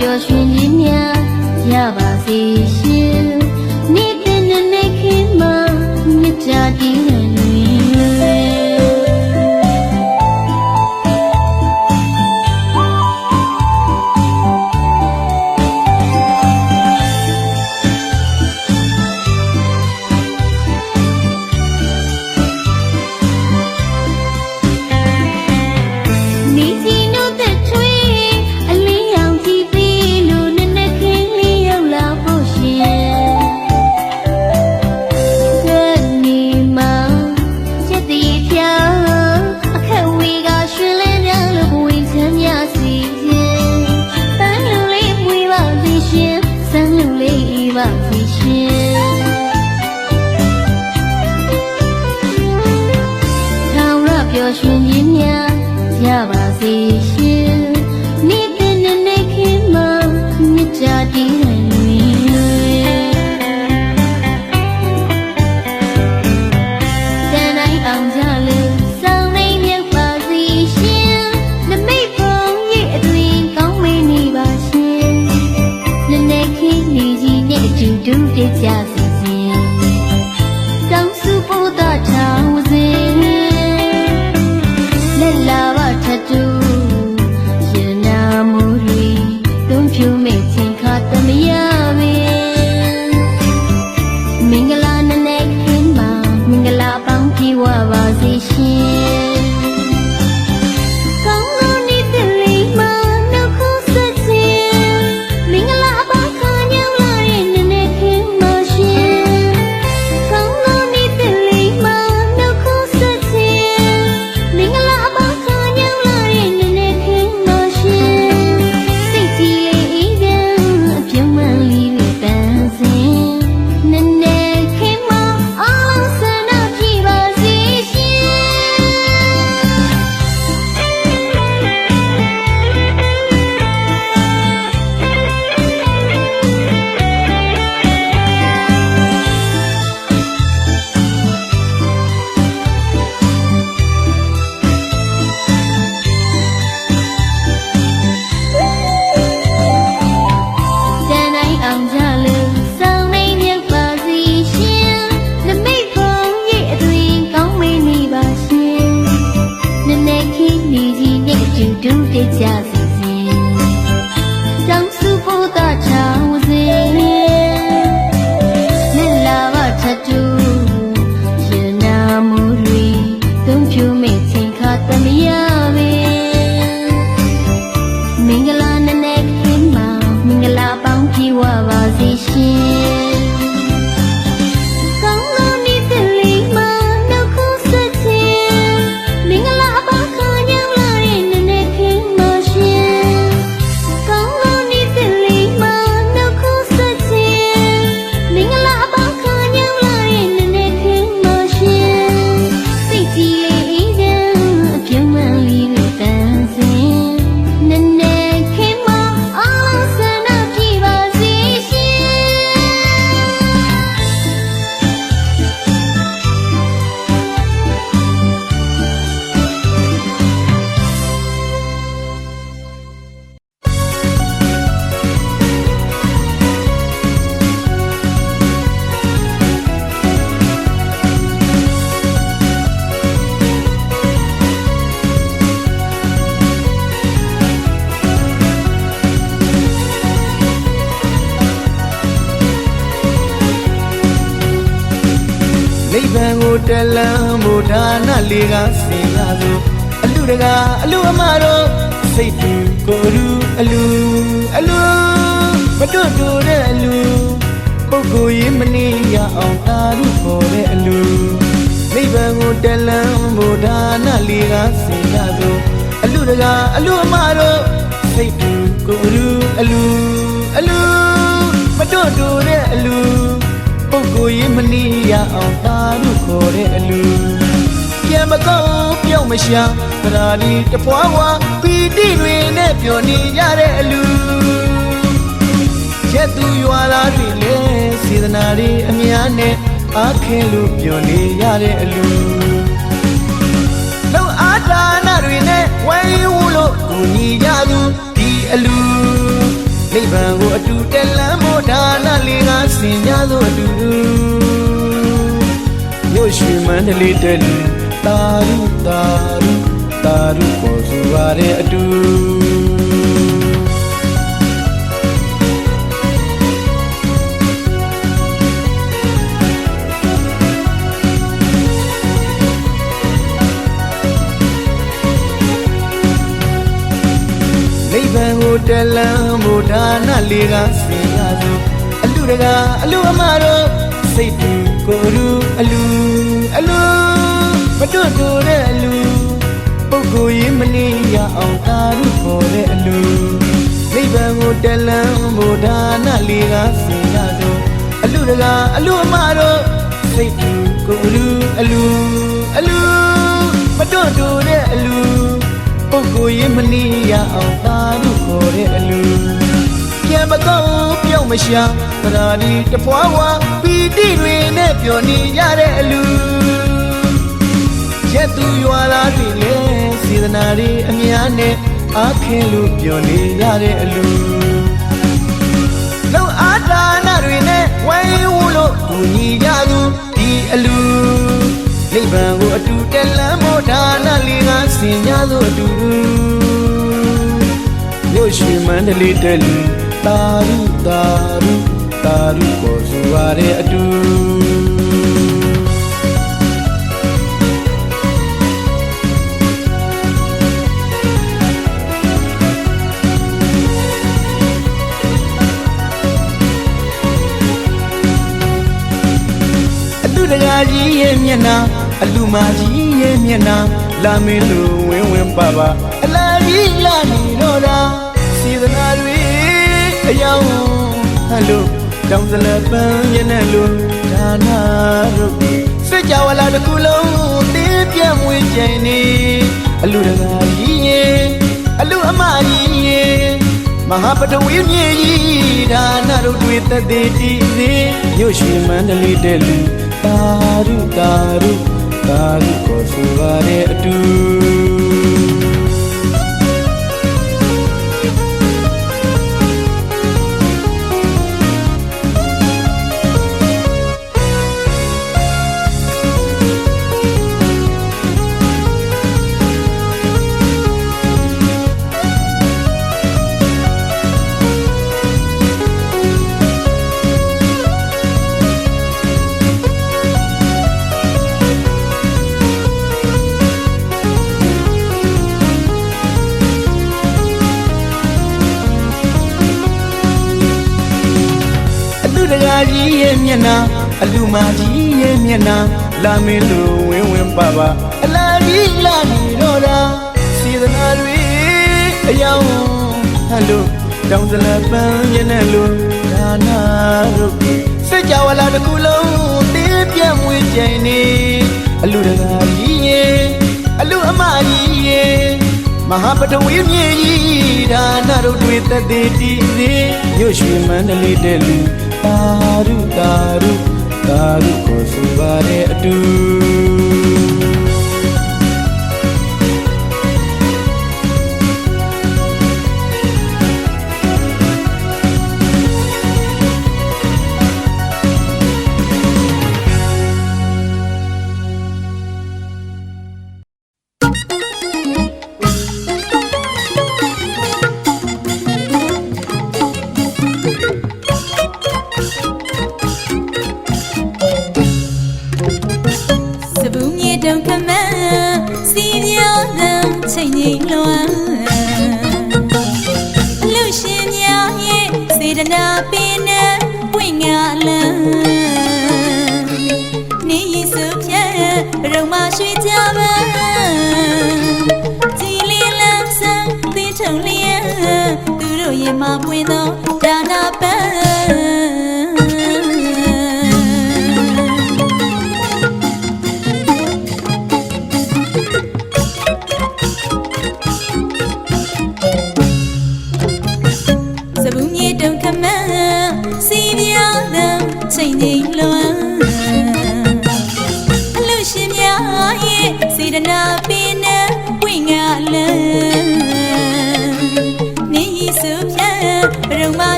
ပျော်ရွှင်ခြင်းများရပါစေရှင်နေတဲ့နေ့ခင်မှာမြတ်ကြတည်နေပျော်ရွှင်ခြင်းများရပါစေရှင်နေတဲ့နေ့ခင်မှာမြတ်ကြတည်နေတန်တိုင်းအောင်ကြလေစောင်းနေမြတ်ပါစေရှင်နမိတ်ပုံရဲ့အတွင်ကောင်းမေးနေပါရှင်နေ့ခင်နေကြီးနဲ့အတူတူတည်ကြစေရှင်တောင်းစုဖို့တာချောင်းစဉ်လာပါထတူရနာမူရီတုံးဖြူမိတ်ချင်းခါတမရမေမင်္ဂလာနဲ့ခင်ပါမင်္ဂလာပေါင်းပြေဝပါစေရှင်ကောင်းလို့နေတဲ့လေးမနှုတ်ခမ်းဆက်ခြင်းမင်္ဂလာပါခါညောင်းလာရဲ့နဲ့ခင်ပါရှင်ကောင်းလို့နေတဲ့လေးမနှုတ်ခမ်းဆက်ခြင်းမင်္ဂလာဒုတိယစီစဉ်တောင်းစုဖို့တာချောင်းစဉ်နဲ့လာပါထတူရနာမူရီတုံးဖြူမိတ်ချင်းခါတမရမေမင်္ဂလာနဲ့ခင်မှာမင်္ဂလာပေါင်းပြေဝပါစေရှင်နိဗ္ဗာန်ကိုတလန်းမို့ဒါနလေးကစင်လာစို့အလူတကာအလူအမတို့စိတ်တူကိုယ်လူအလူမတွတ်တူတဲ့အလူပုဂ္ဂိုလ်ရေးမနေရအောင်သာဓုခေါ်တဲ့အလူနိဗ္ဗာန်ကိုတလန်းမို့ဒါနလေးကစင်လာစို့အလူတကာအလူအမတို့စိတ်တူကိုယ်လူအလူမတွတ်တူတဲ့အလူပုဂ္ဂိုလ်ရေးမနေရအောင်သာဓုခေါ်တဲ့အလူပြန်မကောင်းပြောင်းမရှာသရာဒီတဖွာဖွာပီတိတွေနဲ့ပျော်နေရတဲ့အလူရက်သူရွာသားတွေလည်းစေတနာတွေအများနဲ့အားခဲလို့ပျော်နေရတဲ့အလူလောက်အားဒါနတွေနဲ့ဝိုင်းဝန်းလို့ကိုညီကြသူဒီအလူနိ ဗ္ဗာန်ကိုအတူတက်လမ်းမို့ဒါနလေးကဆင်ကြသောအတူတူမြို့ရွှေမန္တလေးတက်လူတာရုတာရုတာရုကိုဆိုရတဲ့အတူနိဗ္ဗာန်ကိုတက်လမ်းမို့ဒါနလေးကဆင်ရသောအလူတကာအလူအမတို့စိတ်တူကိုယ်လူအလူအလူမတွတ်တူတဲ့အလူပုဂ္ဂိုလ်ရေးမနေရအောင်သာရုခေါ်တဲ့အလူနိဗ္ဗာန်ကိုတက်လမ်းမို့ဒါနလေးကဆင်ရသောအလူတကာအလူအမတို့စိတ်တူကိုယ်လူအလူအလူမတွတ်တူတဲ့အလူပုဂ္ဂိုလ်ရေးမနေရအောင်သာရုခေါ်တဲ့အလူပြန်မကောင်းပြောင်းမရှာသရာဒီတဖွာဝါပီတိတွေနဲ့ပျော်နေရတဲ့အလူရက်သူရွာသားတွေလည်းစေတနာတွေအများနဲ့အားခင်လို့ပျော်နေရတဲ့အလူလုံအားဒါနတွေနဲ့ဝိုင်းဝန်းလို့တူညီကြသူဒီအလူနိဗ္ဗာန်ကိုအတူတက်လမ်းမို့ဒါနလေးကဆင်ကြသောအတူတူမြို့ရွှေမန္တလေးတက်လူတာရုတာရုတာရုကိုဆိုရတဲ့အတူတကားကြီးရဲ့မျက်နှာအလူမကြီးရဲ့မျက်နှာလာမင်းလူဝင်းဝင်းပါပါအလားကြီးလာနေတော့တာစေတနာတွေအယောင်ဟလိုတောင်စလပန်းရဲ့နဲ့လူဒါနာတို့စကြဝဠာတစ်ခုလုံးတင်းပြန့်မွေးကြိမ်နေအလူတကားကြီးရဲ့အလူအမကြီးရဲ့မဟာပထဝီမြေကြီးဒါနာတို့တွေ့သက်သေးတည်စေမြို့ရွှေမန္တလေးတဲ့လူတာရုတာရုတာရုကိုဆိုရတဲ့အတူတကားကြီးရဲ့မျက်နှာအလူမကြီးရဲ့မျက်နှာလာမင်းလူဝင်းဝင်းပါပါအလားကြီးလာနေတော့တာစေတနာတွေအယောင်ဟလိုတောင်စလပန်းရဲ့နဲ့လူဒါနာတို့စကြဝဠာတစ်ခုလုံးတင်းပြန့်မွေးကြိမ်နေအလူတကားကြီးရဲ့အလူအမကြီးရဲ့မဟာပထဝီမြေကြီးဒါနာတို့တွေ့သက်သေးတည်စေမြို့ရွှေမန္တလေးတဲ့လူတာရုတာရုတာရုကိုဆိုရတဲ့အတူ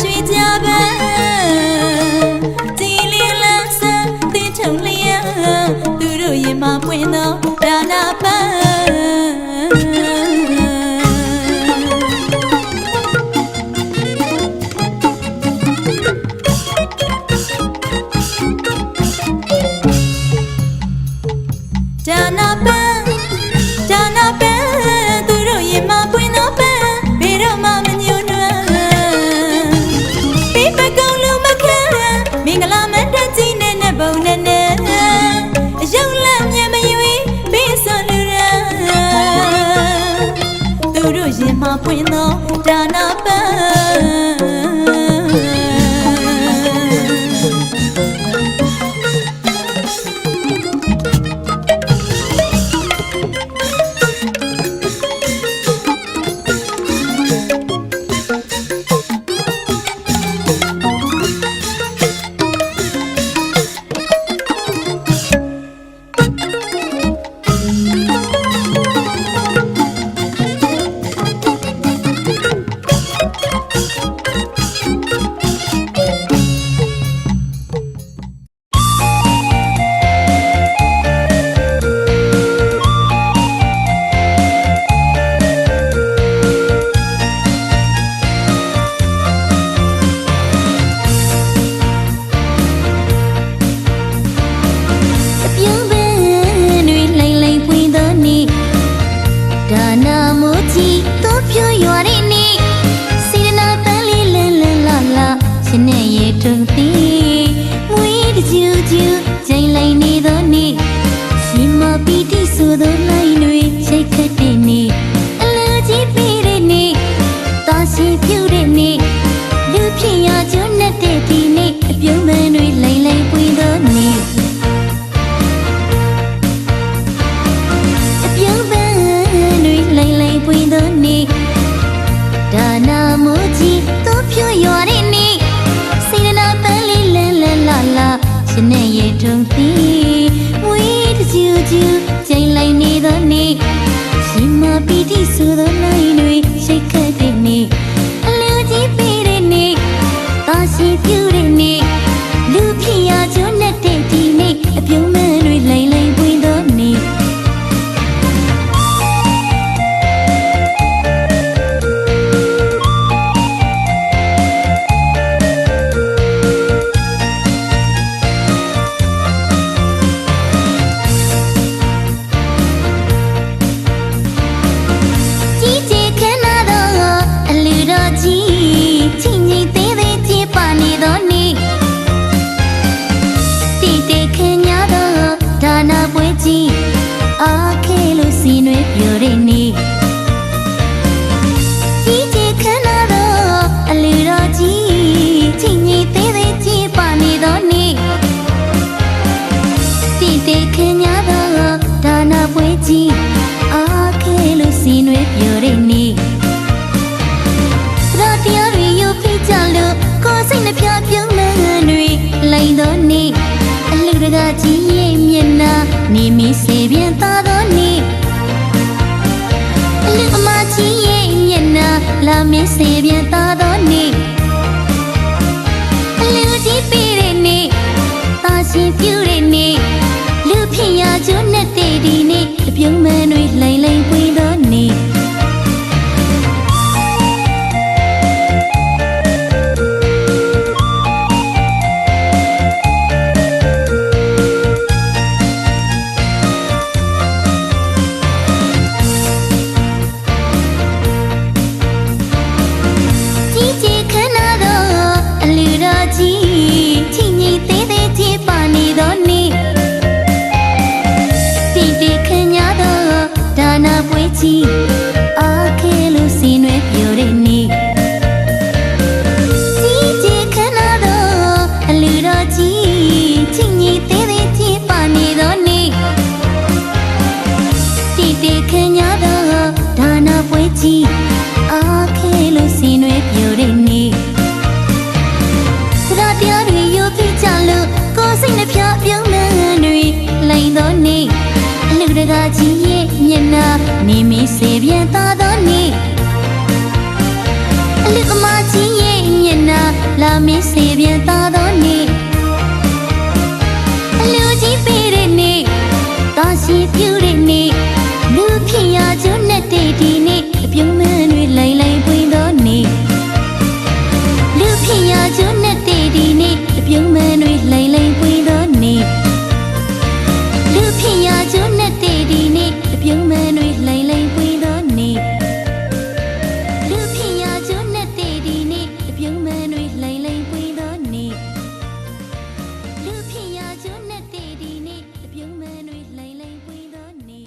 ရှ ရင်မှာပွင့်သောဒါနာပန်းဒါနာပန်းသူတို့ရင်မှာပွင့်သောပန်းဘယ်တော့မှမညှို့နွမ်းပေးပကုံးလုံးမခံမင်္ဂလာမတ်တကြီးနဲ့ဘုံနဲ့ရုပ်လက်မြင်မရွေးပေးစွန်လူရန်သူတို့ရင်မှာပွင့်သောဒါနာပန်းနေမီစေပြန်သာသောနေ့အလူကမကြီးရဲ့မျက်နှာလာမီစေပြန်သာသောနေ့အလူကြီးပေးတဲ့နေ့သာ ဒီနေ့အပြုံးမန်းတွေလိုင်လိုင်ပွင့်သောနေ့လူဖြစ်ရာကျွန်းနဲ့ဒီနေ့အပြုံးမန်းတွေလိုင်လိုင်ပွင့်သောနေ့လူဖြစ်ရာကျွန်းနဲ့ဒီနေ့အပြုံးမန်းတွေလိုင်လိုင်ပွင့်သောနေ့လူဖြစ်ရာကျွန်းနဲ့ဒီနေ့အပြုံးမန်းတွေလိုင်လိုင်ပွင့်သောနေ့လူဖြစ်ရာကျွန်းနဲ့ဒီနေ့အပြုံးမန်းတွေလိုင်လိုင်ပွင့်သောနေ့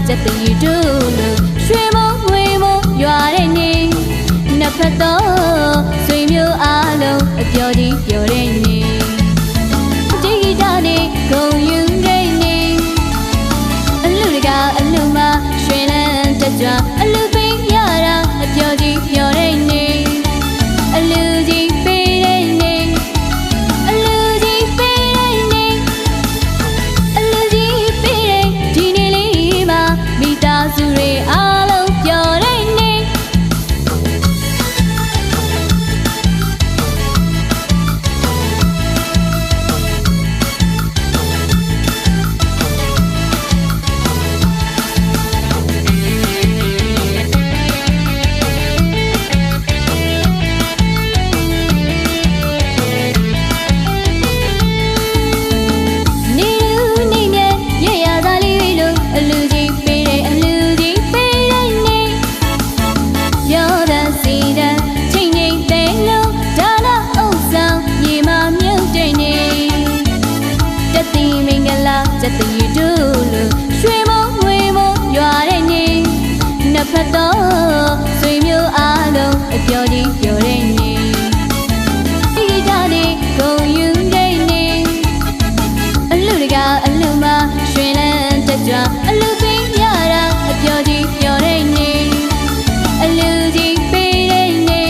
จะตีดูลูช่วยมองหวยมองอยู่อะไรนี่นับพัดต่อสวยมิวอารมณ์เดียวดีเดียวได้นี่จีดานี่คงยืนได้นี่ลูกาลูมาช่วยนั่นจะจ้าลูกเป็นยาราเดียวดีเดียวได้นี่ลูกจีเป็นได้นี่ลูกจีเป็นได้นี่ลูกจีเป็นได้ดีนี่เลยมาမိသားစုတွေအားလုံးပျော်တဲ့နေ့ จะตีดูลูช่วยมองหวยมองอยู่อะไรนี่นับพัดต่อสวยมิวอารมณ์เดียวดีเดียวได้นี่จีดานี่คงยืนได้นี่ลูกาลูมาช่วยนั่นจะจ้าลูกเป็นยาราเดียวดีเดียวได้นี่ลูกจีเป็นได้นี่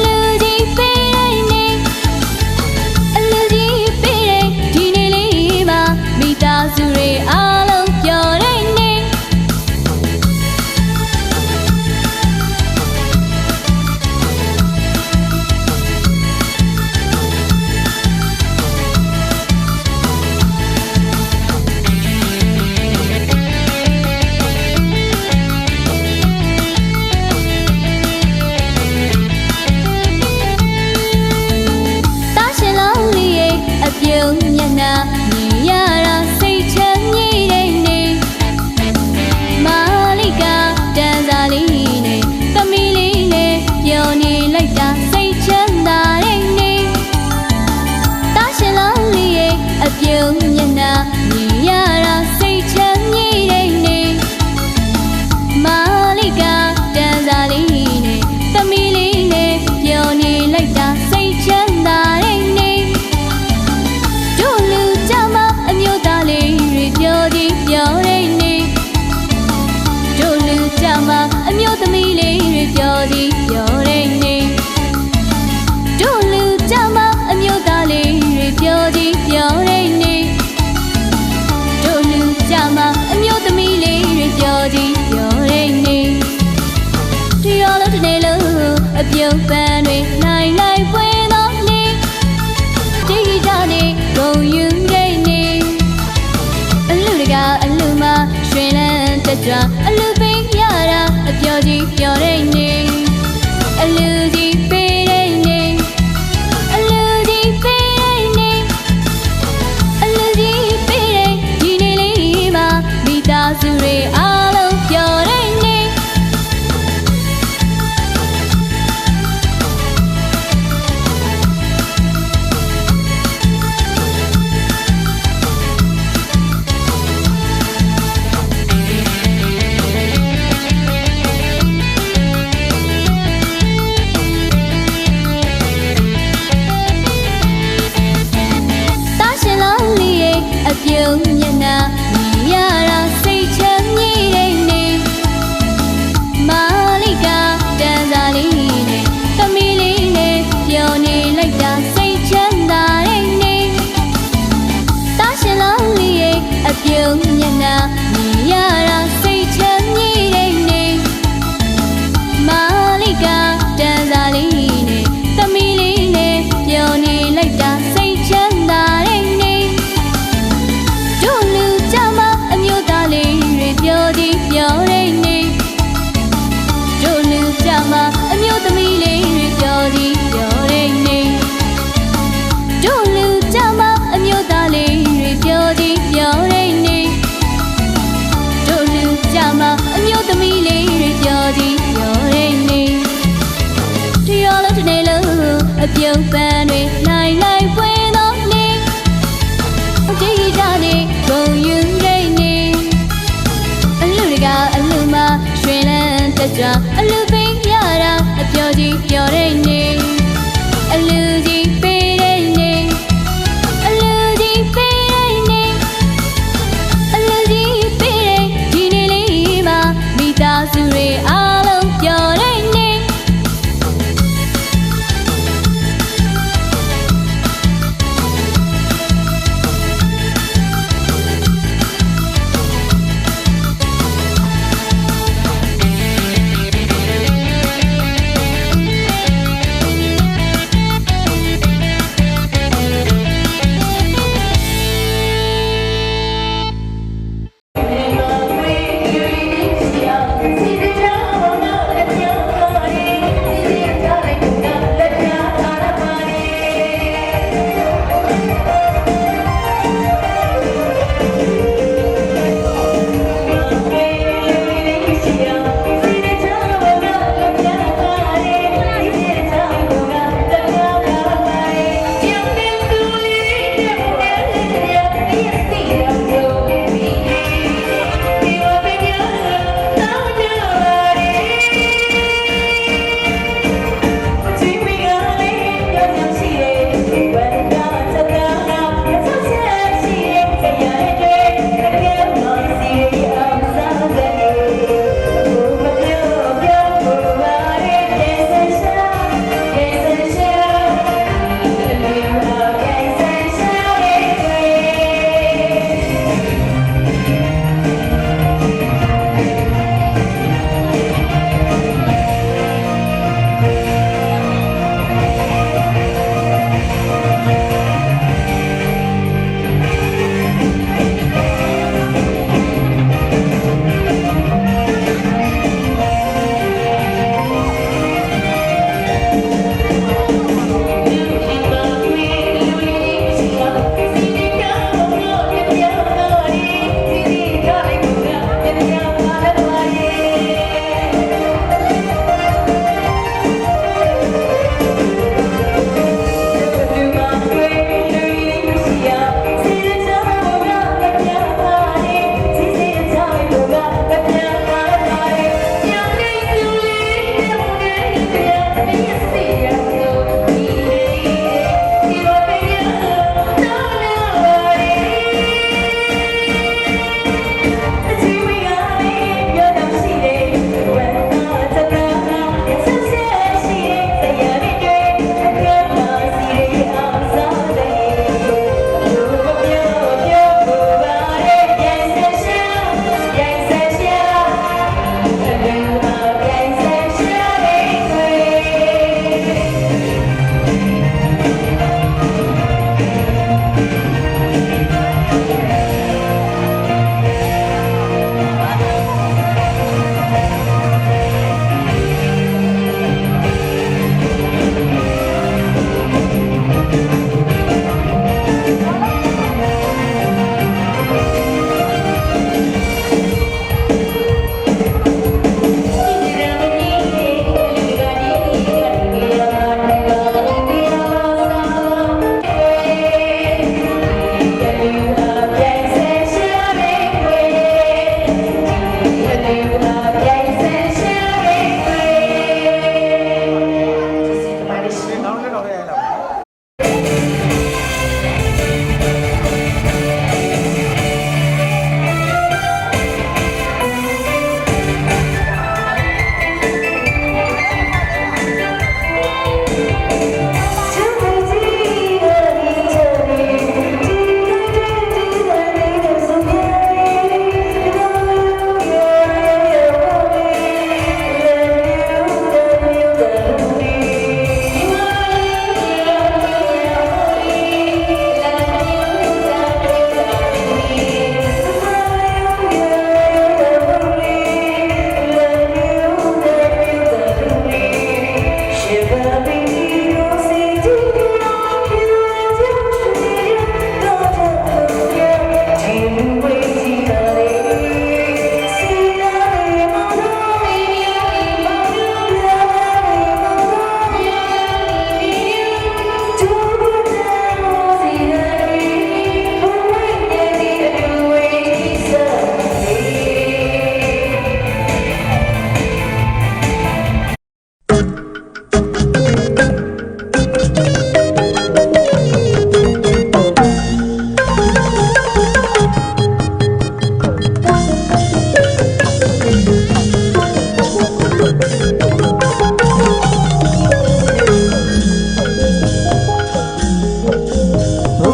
ลูกจีเป็นได้นี่ลูกจีเป็นได้ดีนี่เลยมาမိသားစုတွေအားလုံးပျော်တဲ့နေ့ ပြုံးပန်းတွေနိုင်လိုက်ပွင့်သောနေ့ဒီကြနေကုန်ယူနေနေလူတကာအလူမရွှင်လန်းတက်ကြွအလူပင်ရတာအပျော်ကြီးပျော်တဲ့နေ့အလူကြီးပေးတဲ့နေ့အလူကြီးပေးတဲ့နေ့အလူကြီးပေးတဲ့ဒီနေ့လေးမှာမိသားစုတွေအားလုံးပျော်တဲ့နေ့ မ ရုပ်ပန်းတွေနိုင်နိုင်ပွင့်သောနေဒီကြနေဂုံယူရိတ်နေအလူတကအလူမရွှင်လန်းတကြအလူပင်ရတာအပျော်ကြီးပျော်တဲ့နေအလူကြီးပေးတဲ့နေအလူကြီးပေးတဲ့နေအလူကြီးပေးတဲ့ဒီနေ့လေးမှာမိသားစုတွေအားလုံးပျော်တဲ့နေ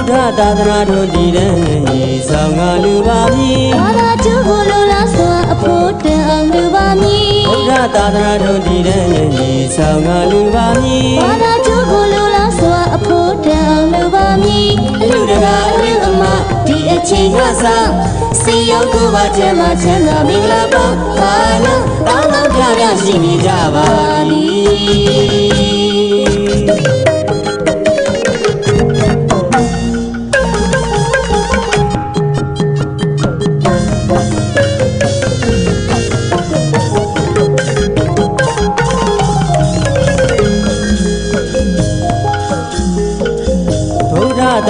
ဒ္ဓသာသနာတော်တည်တဲ့ညီဆောင်ငါလူပါမည် ဘာသာကျိုးကိုလိုလားစွာအဖို့တန်အောင်လူပါမည် ဗုဒ္ဓသာသနာတော်တည်တဲ့ညီဆောင်ငါလူပါမည် ဘာသာကျိုးကိုလိုလားစွာအဖို့တန်အောင်လူပါမည်အလူတကာအလူအမဒီအချိန်ကစားစီရောက်ကိုပါချမ်းသာချမ်းသာမင်္ဂလာပေါင်းပါလို့တောင်းတောင်းပြပြရှိနေကြပါသည်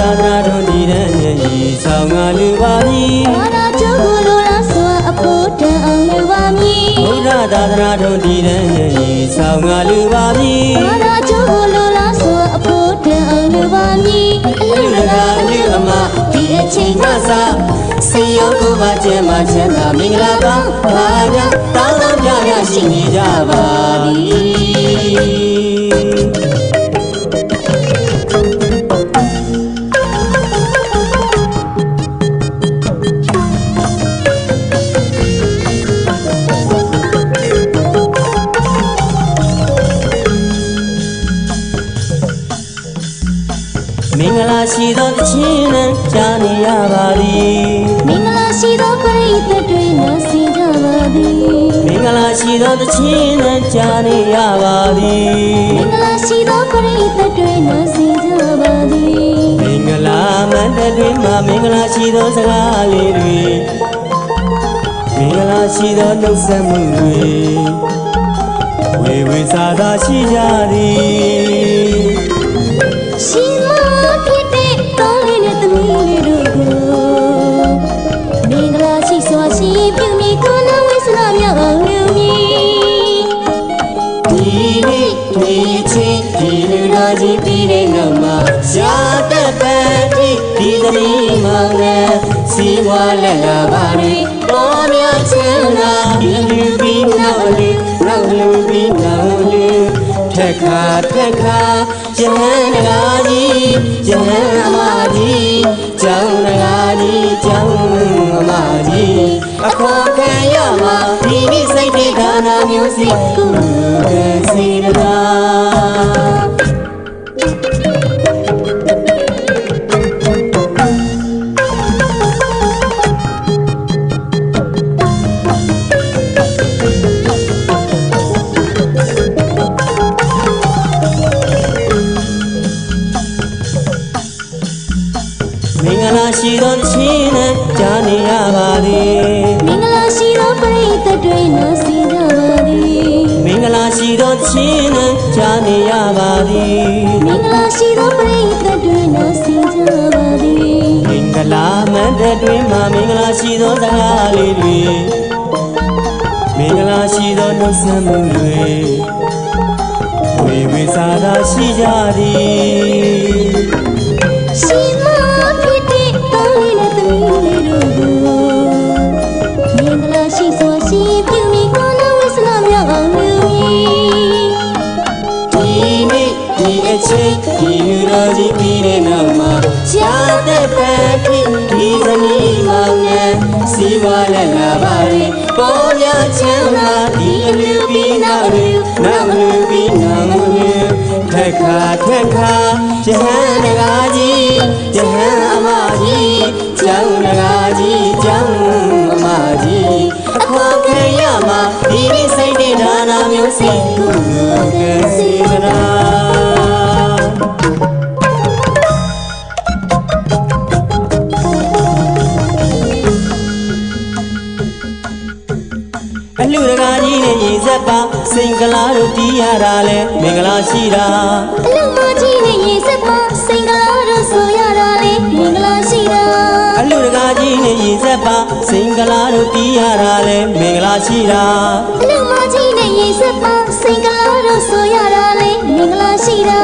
သာသနာတော်တည်တဲ့ညီဆောင်ငါလူပါမည် ဘာသာကျိုးကိုလိုလားစွာအဖို့တန်အောင်လူပါမည် ဗုဒ္ဓသာသနာတော်တည်တဲ့ညီဆောင်ငါလူပါမည် ဘာသာကျိုးကိုလိုလားစွာအဖို့တန်အောင်လူပါမည်အလူတကာအလူအမဒီအချိန်ကစားစီရောက်ကိုပါကျမ်းမာချမ်းသာမင်္ဂလာပေါင်းပါကြတောင်းတောင်းပြပြရှိနေကြပါသည်မင်္ဂလာရှိသောတခြင်းနဲ့ကြားနေရပါသည် မင်္ဂလာရှိသောပရိသတ်တွေနားဆင်ကြပါသည် မင်္ဂလာရှိသောတခြင်းနဲ့ကြားနေရပါသည် မင်္ဂလာရှိသောပရိသတ်တွေနားဆင်ကြပါသည် မင်္ဂလာမန္တတွင်မှာမင်္ဂလာရှိသောစကားလေးတွေမင်္ဂလာရှိသောနှုတ်ဆက်မှုတွေဝေဝေစာသာရှိကြသည် ရှင်မဖြစ်တဲ့ကောင်းလေးနဲ့သမီးလေးတို့ကိုမင်္ဂလာရှိစွာရှင်ပြုမိကိုနာဝိစနာမြောက်အောင်လူမည်ဒီနေ့ဒီချင်းဒီလူတော်ကြီးပြီးတဲ့နောက်မှာရှားတဲ့ပဲဒီသမီးမောင်နဲ့စီဝါလက်လာပါရီတော်များချမ်းသာဒီလူပြီးနောက်လူနောက်လူပြီးနောက်လူထက်ခါယဟန်နဂါကြီးယဟန်အမကြီးကျောင်းနဂါကြီးကျောင်းအမကြီးအခေါ်ခံရမှာဒီနေ့စိတ်တေဒါနာမျိုးစီကုကစီရတာမင်္ဂလာရှိသောခြင်းနဲ့ကြားနေရပါသည်မင်္ဂလာရှိသောပရိသတ်တွေနားဆင်ကြပါသည်မင်္ဂလာရှိသောခြင်းနဲ့ကြားနေရပါသည်မင်္ဂလာရှိသောပရိသတ်တွေနားဆင်ကြပါသည်မင်္ဂလာမန္တတွင်မှာမင်္ဂလာရှိသောစကားလေးတွေမင်္ဂလာရှိသောနှုတ်ဆက်မှုတွေဝေဝေစာသာရှိကြသည်ရှင်မဖြစ်တဲ့ကောင်းလေးနဲ့သမီးလေးတို့ကိုမင်္ဂလာရှိစွာရှင်ပြုမိကိုနာဝိစနာမြောက်အောင်လူမည်ဒီနေ့ဒီအချိန်ဒီလူတော်ကြီးပြီးတဲ့နောက်မှာရှားတဲ့ပဲဒီသမီးမောင်နဲ့စီဝါလက်လာပါရီပေါ်ရချမ်းသာဒီအလူပြီးနောက်လူပြီးနောက်လူထက်ခါယဟန်နဂါကြီးယဟန်အမကြီးကျောင်းနဂါကြီးကျောင်းအမကြီးအခေါ်ခံရမှာဒီနေ့စိတ်တေဒါနာမျိုးစီကုကစီရာ အလူတကာကြီးနဲ့ရေစက်ပါစိန်ကလာတို့တီးရတာလဲမင်္ဂလာရှိတာအလူမကြီးနဲ့ရေစက်ပါစိန်ကလာတို့ဆိုရတာလဲမင်္ဂလာရှိတာအလူတကာကြီးနဲ့ရေစက်ပါစိန်ကလာတို့တီးရတာလဲမင်္ဂလာရှိတာအလူမကြီးနဲ့ရေစက်ပါစိန်ကလာတို့ဆိုရတာလဲမင်္ဂလာရှိတာ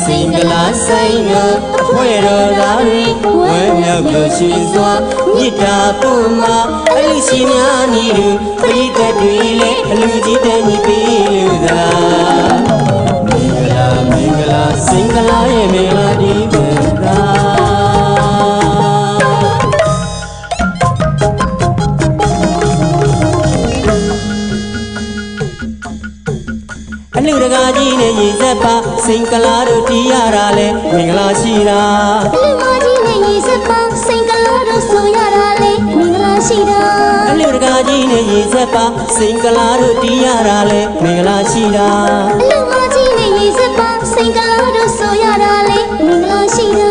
စိန်ကလာဆိုင်တို့အဖွဲတော်သားတွေဝမ်းမြောက်လို့ရှိစွာမြစ်တာပုံမှာအလူရှင်များနီတို့ပရိသတ်တွေလည်းအလူကြီးတန်းကြီးပြီးလူသာမင်္ဂလာစင်္ဂလာရဲ့မင်္ဂလာဒီပသာ စိန်ကလာတို့တီးရတာလဲမင်္ဂလာရှိတာ လူမကြီးနဲ့ရေစက်ပါစိန်ကလာတို့ဆိုရတာလေမင်္ဂလာရှိတာ အလူတကာကြီးနဲ့ရေဆက်ပါစိန်ကလာတို့တီးရတာလဲမင်္ဂလာရှိတာ လူမကြီးနဲ့ရေစက်ပါစိန်ကလာတို့ဆိုရတာလေမင်္ဂလာရှိတာ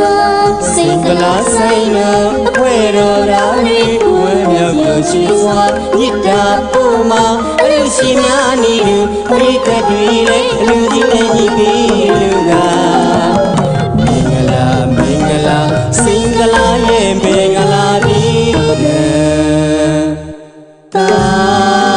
စိန်ကလာဆိုင်နာအခွဲတော်သားလေးဝဲမြောက်ကိုရှိစွာမြစ်တာပို့မှာအလူရှိများနေလူပရိသတ်တွေလေအလူကြီးနဲ့ညီပြီးလူကမင်္ဂလာမင်္ဂလာစိန်ကလာရဲ့မင်္ဂလာဒီကာ မ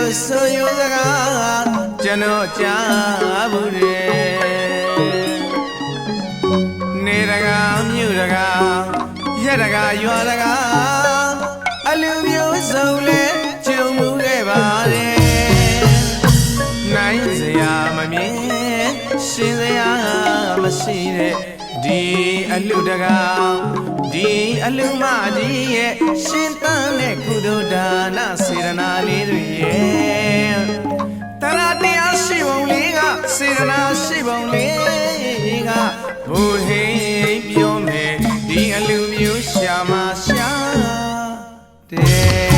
လို့ဆိုရုံစကားကျွန်တော်ကြားဘူးတယ်နေတကားမြို့တကားရက်တကားရွာတကားအလူမျိုးစုံလဲကြုံမှုခဲ့ပါတယ်နိုင်စရာမမြင်ရှင်စရာမရှိတဲ့ဒီအလူတကားဒီအလူမကြီးရဲ့ရှင်တန်းတဲ့ကုသိုလ်ဒါနစေရနာလေးတွေရဲ့တရာတရားရှိပုံလေးကစေရနာရှိပုံလေးကဘိုးဟိန်ပြောမယ်ဒီအလူမျိုးရှာမရှာတဲ့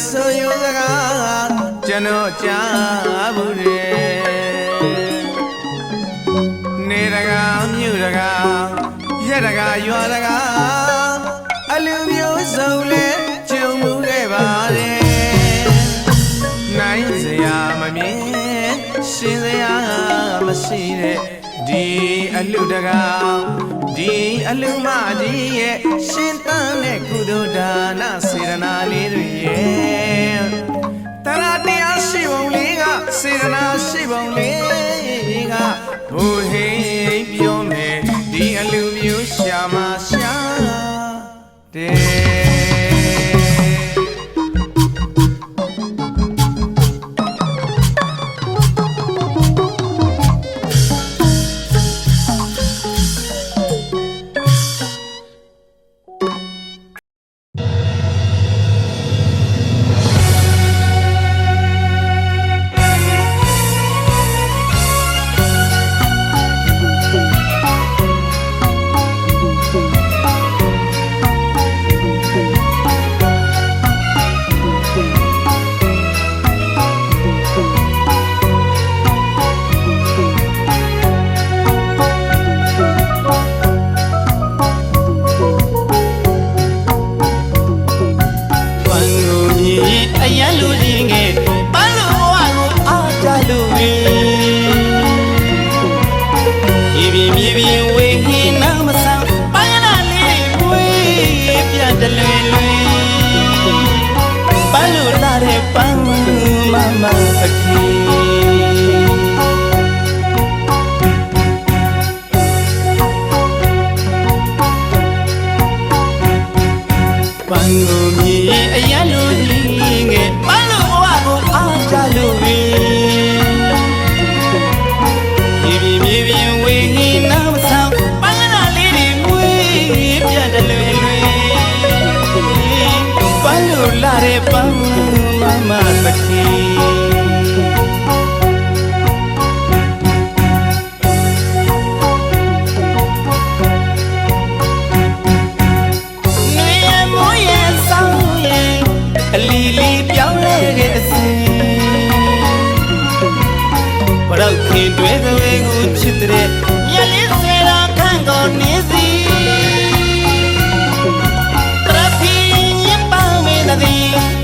ဆိုရုံစကားကျွန်တော်ကြားဘူးတယ်နေတကားမြို့တကားရက်တကားရွာတကားအလူမျိုးစုံလဲကြုံမှုခဲ့ပါတယ်နိုင်စရာမမြင်ရှင်စရာမရှိတဲ့ဒီအလူတကားဒီအလူမကြီးရဲ့ရှင်တန်းတဲ့ကုသိုလ်ဒါနစေရနာလေးတွေရဲ့တရာတရားရှိပုံလေးကစေရနာရှိပုံလေးကဘိုးဟိန်ပြောမယ်ဒီအလူမျိုးရှာမရှာတဲ့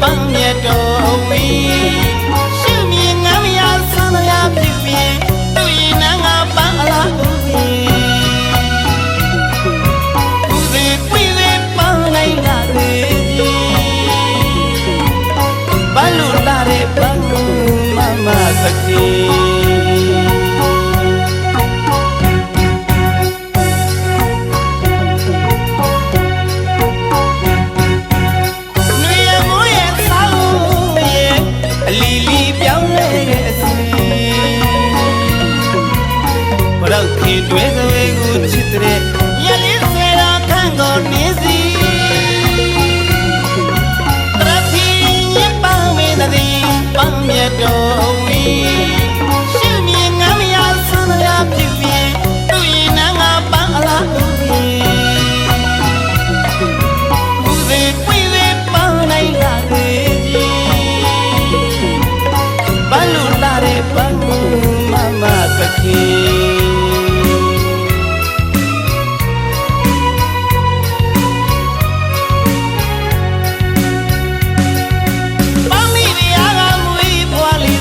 Bang ya do we တော်ဝီရှုမြင်ငမ်းမရဆန္ဒရပြုပြီးသူရင်နန်းကပန်းအလားဦးဦးသေးပွေသေးပန်းနိုင်လာသေးကြီးပန်းလို့လာတဲ့ပန်းမမသခင်ပန်းမိရကမွေးဖွားလေး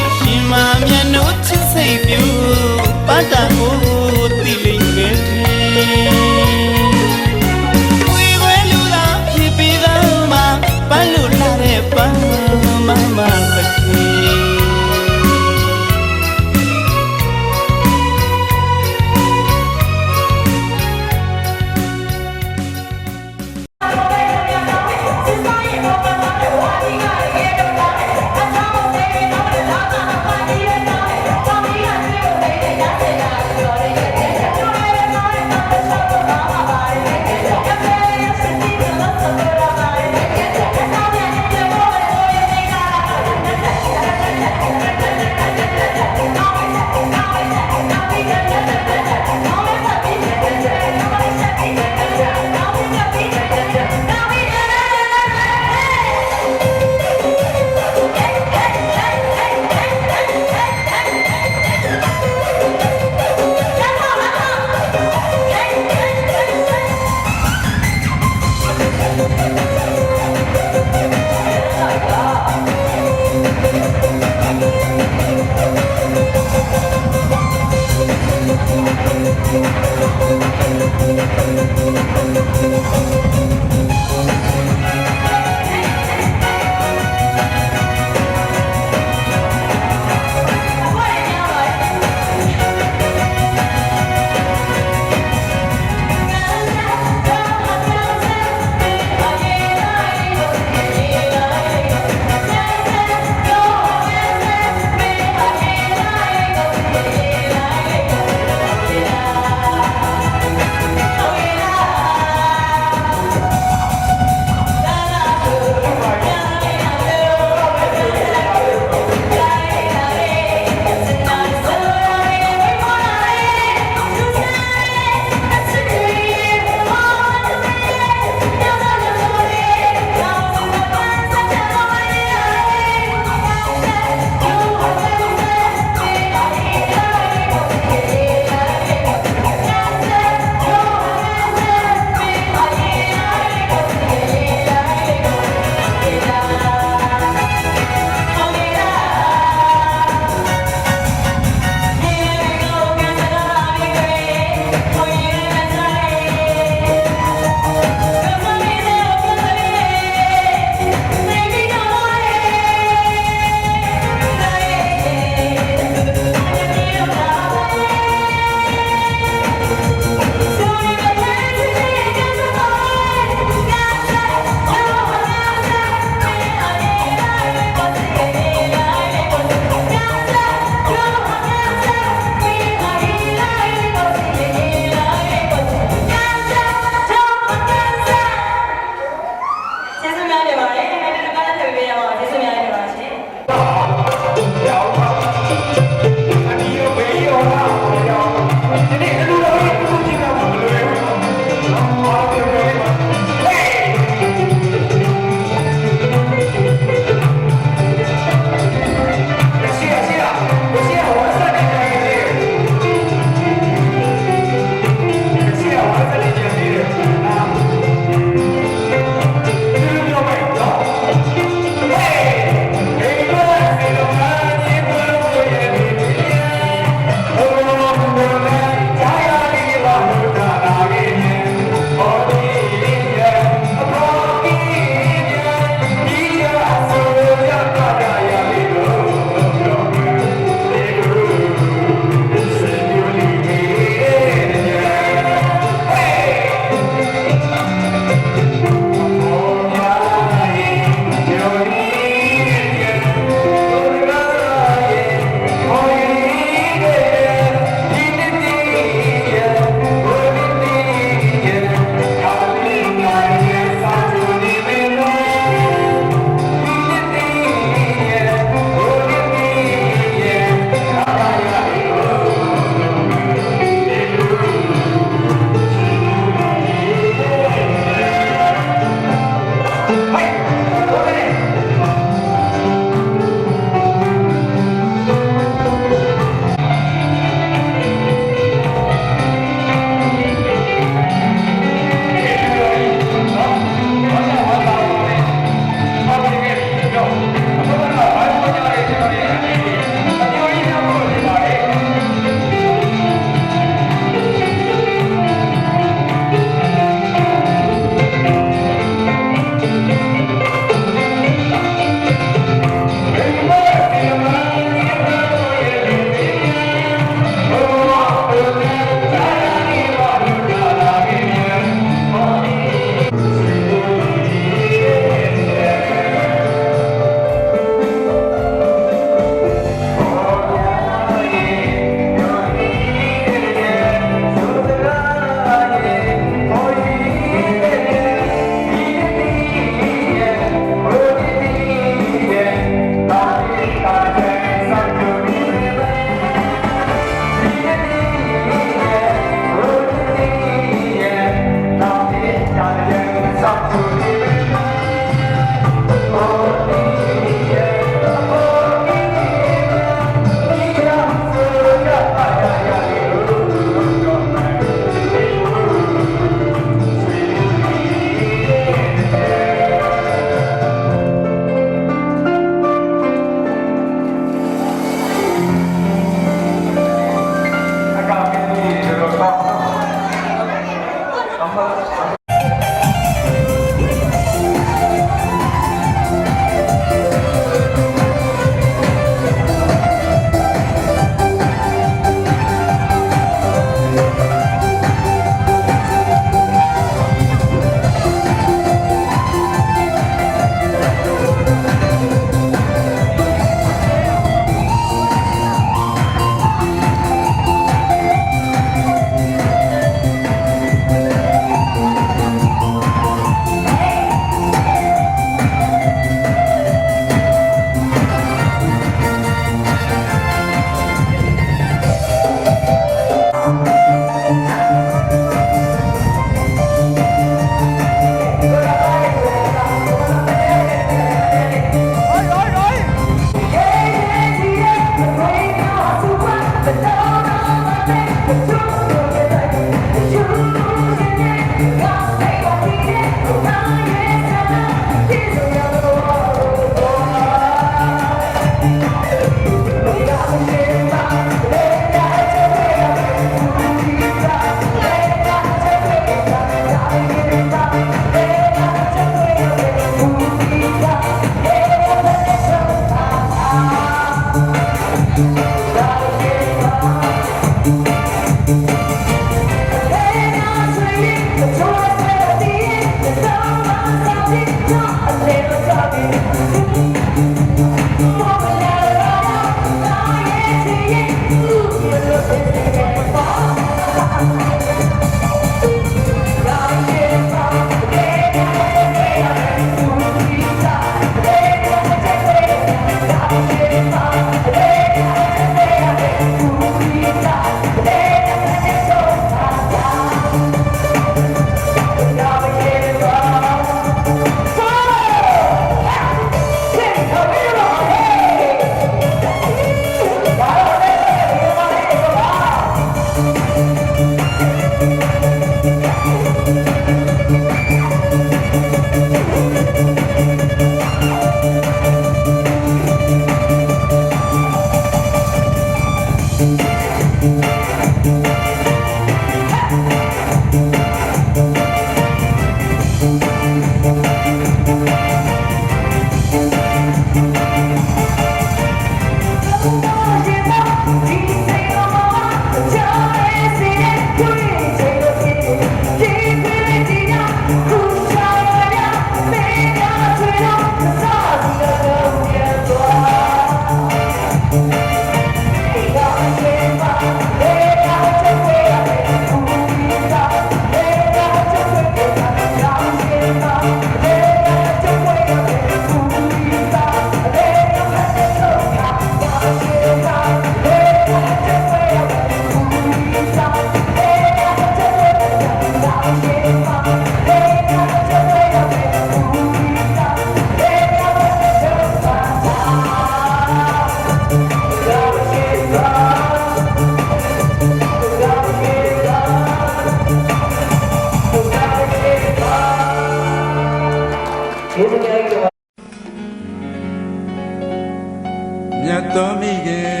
မြတ်တော်မိခင်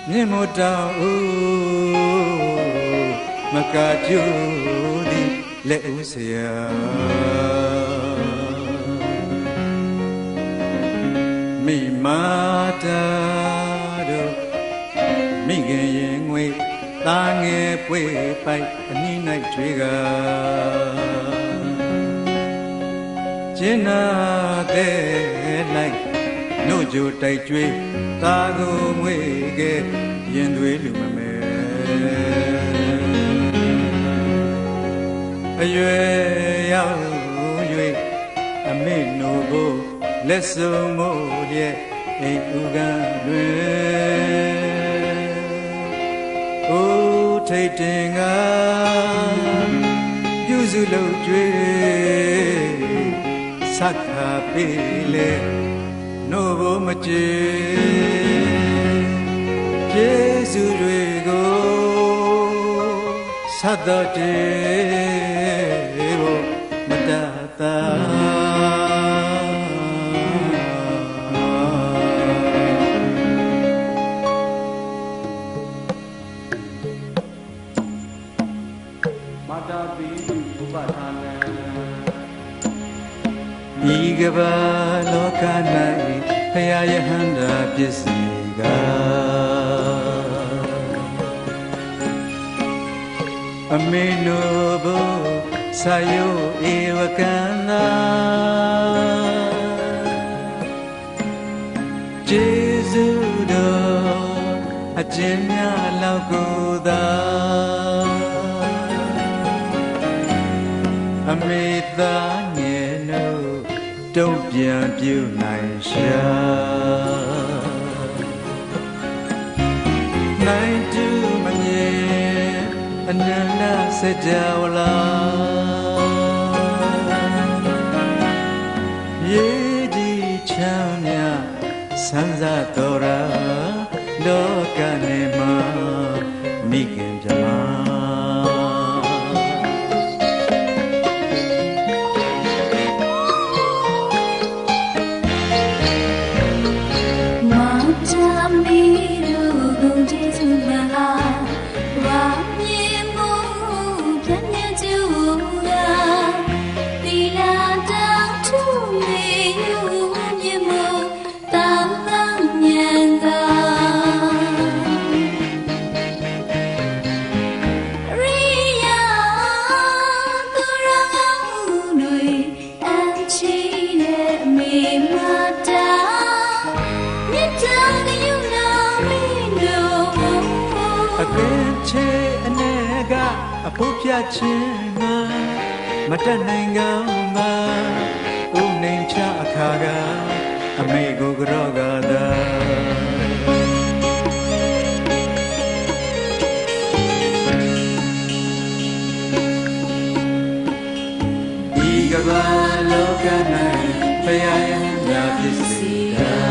မြင့်မို့တောင်မကကြိုးသည်လက်ဦးဆရာမိမာတာတို့မိခင်ရင်ငွေသားငယ်ပွေပိုက်အနည်း၌ကြွေကကျင်းနာတဲ့လိုက်နှုတ်ကြိုတိုက်ကြွေးသားကိုငွေကဲရင်သွေးလူမမဲအရွယ်ရောက်၍အမေနိုကိုလက်စုံမို့ရဲ့အိမ်ဥကတွင်အိုးထိတ်တင်ကပြု စုလုံးကျွေးဆက်ခါပေးလေနို့ဘမချေကျေးဇူးတွေကိုဆက်တော်တည်းဖို့မတတ်သာဤကဘာလောက၌ဖရာယဟန္တာပစ္စည်းကအမေနိုဘဆာယုဧဝကံနာကျေးဇူးတော်အကျဉ်းများလောက်ကိုသာအမေသားငယ်နို့တုံ့ပြန်ပြုနိုင်ရှာနိုင်တူမမြင်အနန္တစကြာဝဠာရေဒီချမ်းမြဆန်းစားတော်ရာလောကနေမှာမိခင်ပြမအဖို့ပြချင်းငါမတတ်နိုင်ကောင်းသာဥနေချအခါကအမေကိုကြောကသာဤကဘာလောက၌ဖယားယံသာပစ္စည်းသာ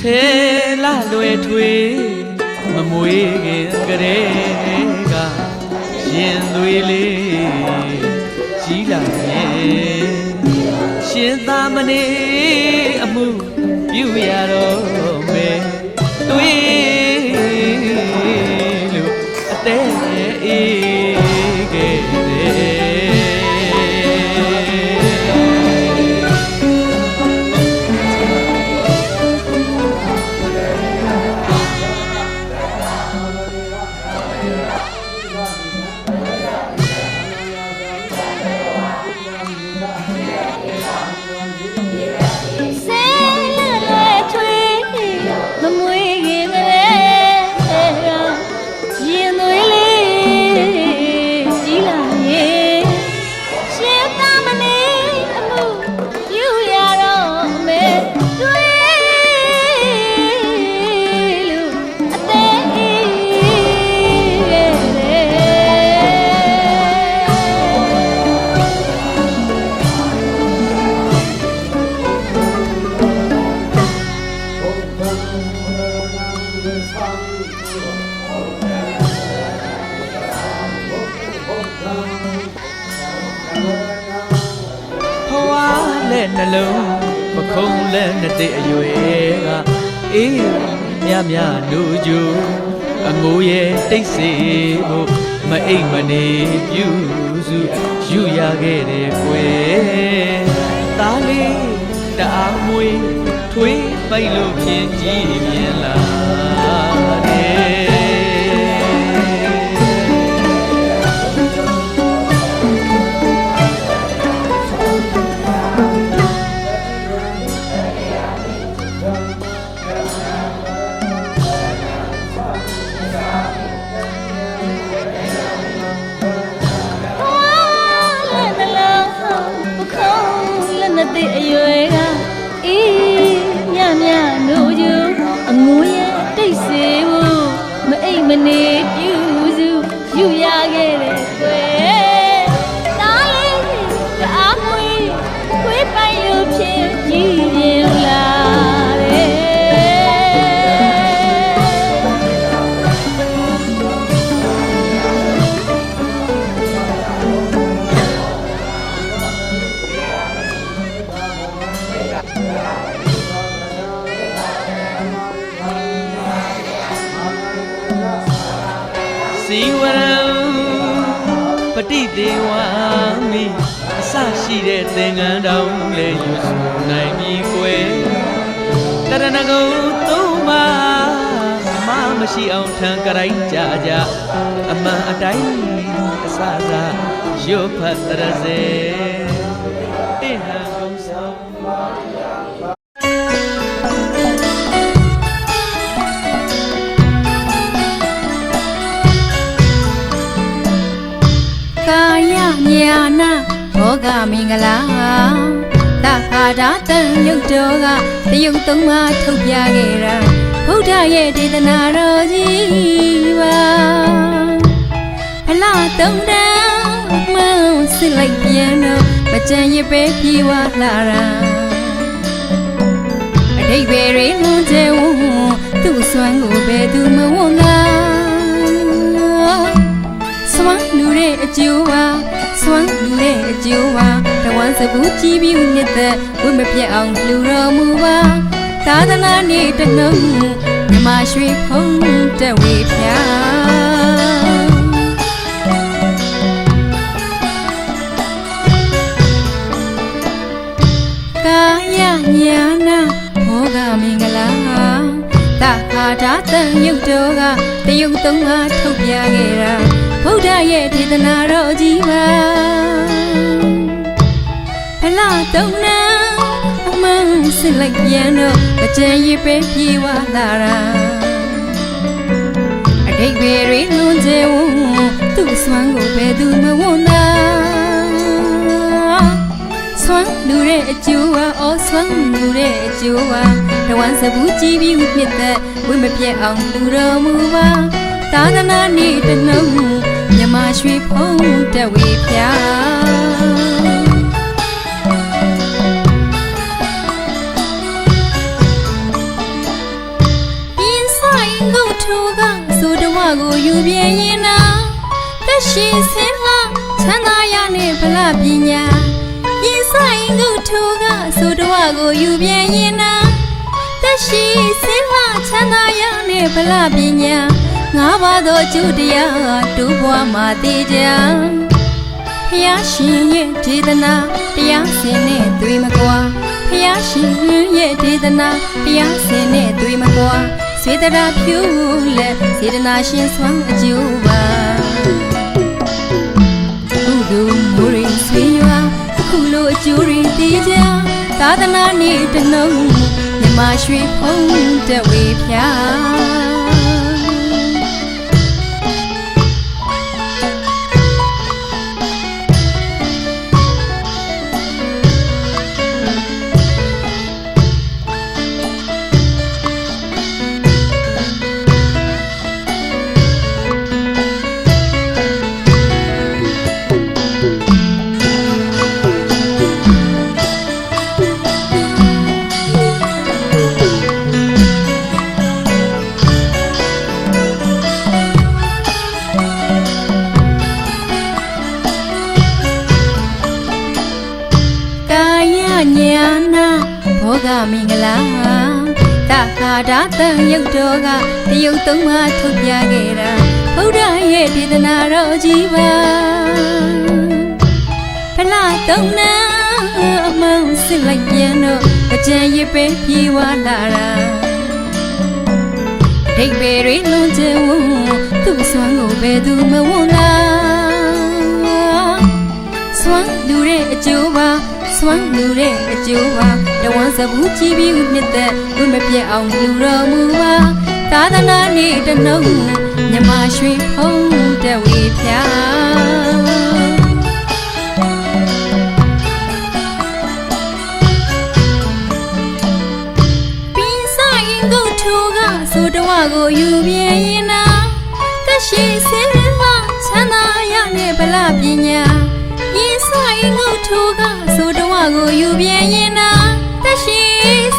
ဆေလာလွယ်ထွေးမမွေးခင်ကလေးကရင်သွေးလေးကြီးလာရဲ့ရှင်သာမဏေအမှုပြုရတော့မယ်တွေးလို့အသေးအေးခဲ့တယ်နှလုံးမခုံးလဲနဲ့တဲ့အရွယ်ကအေးမြမြနိုးကြအငိုးရဲ့တိတ်စေဖို့မအိမ်မနေပြုစုယူရခဲ့တယ်ကွယ်သားလေးတအားမွေးထွေးပိုက်လို့ဖြင်းကြည့်မြင်လာတယ်အရွယ်ကအေးမြမြနိုးယူအငိုးရဲ့တိတ်စေဖို့မအိမ်မနေပြုစုယူရခဲ့တယ်ကွယ်သားလေးတအားမွေးခွေးပိုင်လို့ဖြစ်ကြည့်ရင်လာတယ်စီဝရံပတိဒေဝမိအစရှိတဲ့သင်္ကန်းတောင်လဲယူဆနိုင်ပြီကွယ်တရဏဂုံသုံးပါမမရှိအောင်ထံကြိုက်ကြကြအမှန်အတိုင်းအစစာရွတ်ဖတ်တရစေအဟံကုံဆောင်ကာယညာနာဘောဂမင်္ဂလာတဟာတာတန်ယုတ်တော်ကတယုတ်သုံးပါထုတ်ပြခဲ့တာဗုဒ္ဓရဲ့ဒေသနာတော်ကြီးပါဖလားတုံတန်းမှန်းစစ်လိုက်ပြန်တော့မကြံရပဲပြေဝလာတာအတိတ်ပဲတွေလွန်ကျဲဝသူ့စွမ်းကိုပဲသူမဝန်းတာစွမ်းလူတဲ့အကျိုးပါစွမ်းလူတဲ့အကျိုးပါတဝမ်းစပူကြည်ပြီးမြတ်သက်ဝိမပြတ်အောင်လူတော်မူပါသာသနာနေတနှုံမြမရွှေဖုံးတက်ဝေဖြာကာယညာနာဘောဂမင်္ဂလာတဟာတာတန်ယုတ်တော်ကတယုတ်သုံးပါထုတ်ပြခဲ့တာဗုဒ္ဓရဲ့ဒေသနာတော်ကြီးပါဖလားတုံနာအမှန်စစ်လိုက်ပြန်တော့မကြံရပဲပြေဝလာတာအတိတ်ပဲတွေလွန်ကျဲဝသူ့စွမ်းကိုပဲသူမဝန်းတာစွမ်းလူတဲ့အကျိုးပါအော်စွမ်းလူတဲ့အကျိုးပါတဝမ်းစပူကြည်ပြီးမြတ်သက်ဝိမပြတ်အောင်လူတော်မူပါသာသနာနေတနှုံမြမရွှေဖုံးတက်ဝေဖြာက ကိုယူပြင်းရင်နာသက်ရှိစင်လာချမ်းသာရနဲ့ဗလာပညာရင်ဆိုင်ကုထုကဆိုတော်ကိုယူပြင်းရင်နာသက်ရှိစင်လာချမ်းသာရနဲ့ဗလာပညာငါးပါးသောကျူတရားတူဘွားမှာတည်ကြဖျားရှင်ရဲ့ဒေသနာတရားစင်နဲ့တွေ့မကွာဖျားရှင်ရဲ့ဒေသနာတရားစင်နဲ့တွေ့မကွာစေတရာဖြူလက်စေတနာရှင်ဆွမ်းအကျိုးပါကုသိုလ်မိုးရင်းဆွေရွာအခုလိုအကျိုးတွေတည်ကြသာသနာနေ့တနှုံမြမရွှေဖုံးတဝေဖျားညာနာဘောဂမင်္ဂလာတခါဒါတန်ရုပ်တော်ကတရုတ်သုံးပါထုတ်ပြခဲ့တာဘုရားရဲ့ဒေသနာတော်ကြီးပါဖလားတုံနာအမောင်စစ်လိုက်ပြန်တော့အကြံရစ်ပဲပြေးဝလာတာဒိတ်ပေတွေလုံးချင်ဝုန်းသူ့ဆွမ်းကိုဘယ်သူမဝန်းလားဆွမ်းလူတဲ့အကျိုးပါဆွမ်းလူတဲ့အကျိုးပါတဝန်းစဘူးကြည့်ပြီးနှစ်သက်ဝိမပြတ်အောင်လူတော်မူပါသာသနာနေ့တနှုံမြမရွှေဖုံးတဝေဖျားပင်းဆိုင်ကုထုကဆိုတော်ကိုယူပြင်းရင်နာသက်ရှိစင်လာချမ်းသာရနဲ့ဗလာပညာရင်ဆိုင်ငုတ်ထုကဆိုတော်ကိုယူပြင်းရင်နာသက်ရှိ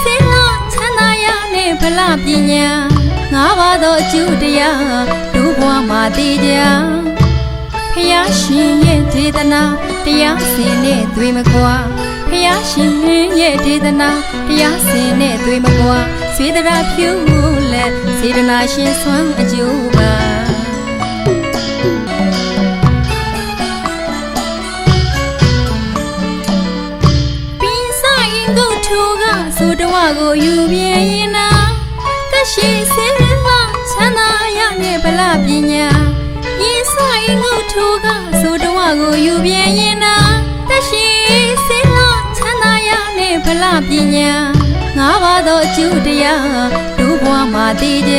စင်လာချမ်းသာရနဲ့ဗလာပညာငါးပါးသောအကျိုးတရားဒုဘွားမှာတည်ကြဖျားရှင်ရဲ့ဒေသနာတရားစင်နဲ့တွေ့မကွာဖျားရှင်ရဲ့ဒေသနာတရားစင်နဲ့တွေ့မကွာစေတရာဖြူလက်စေတနာရှင်ဆွမ်းအကျိုးပါဆိုတော်ကိုယူပြင်းရင်နာသက်ရှိစင်လာချမ်းသာရနဲ့ဗလာပညာရင်ဆိုင်ငုတ်ထုကဆိုတော်ကိုယူပြင်းရင်နာသက်ရှိစင်လာချမ်းသာရနဲ့ဗလာပညာငါးပါးသောအကျိုးတရားဒုဘွားမှာတည်ကြ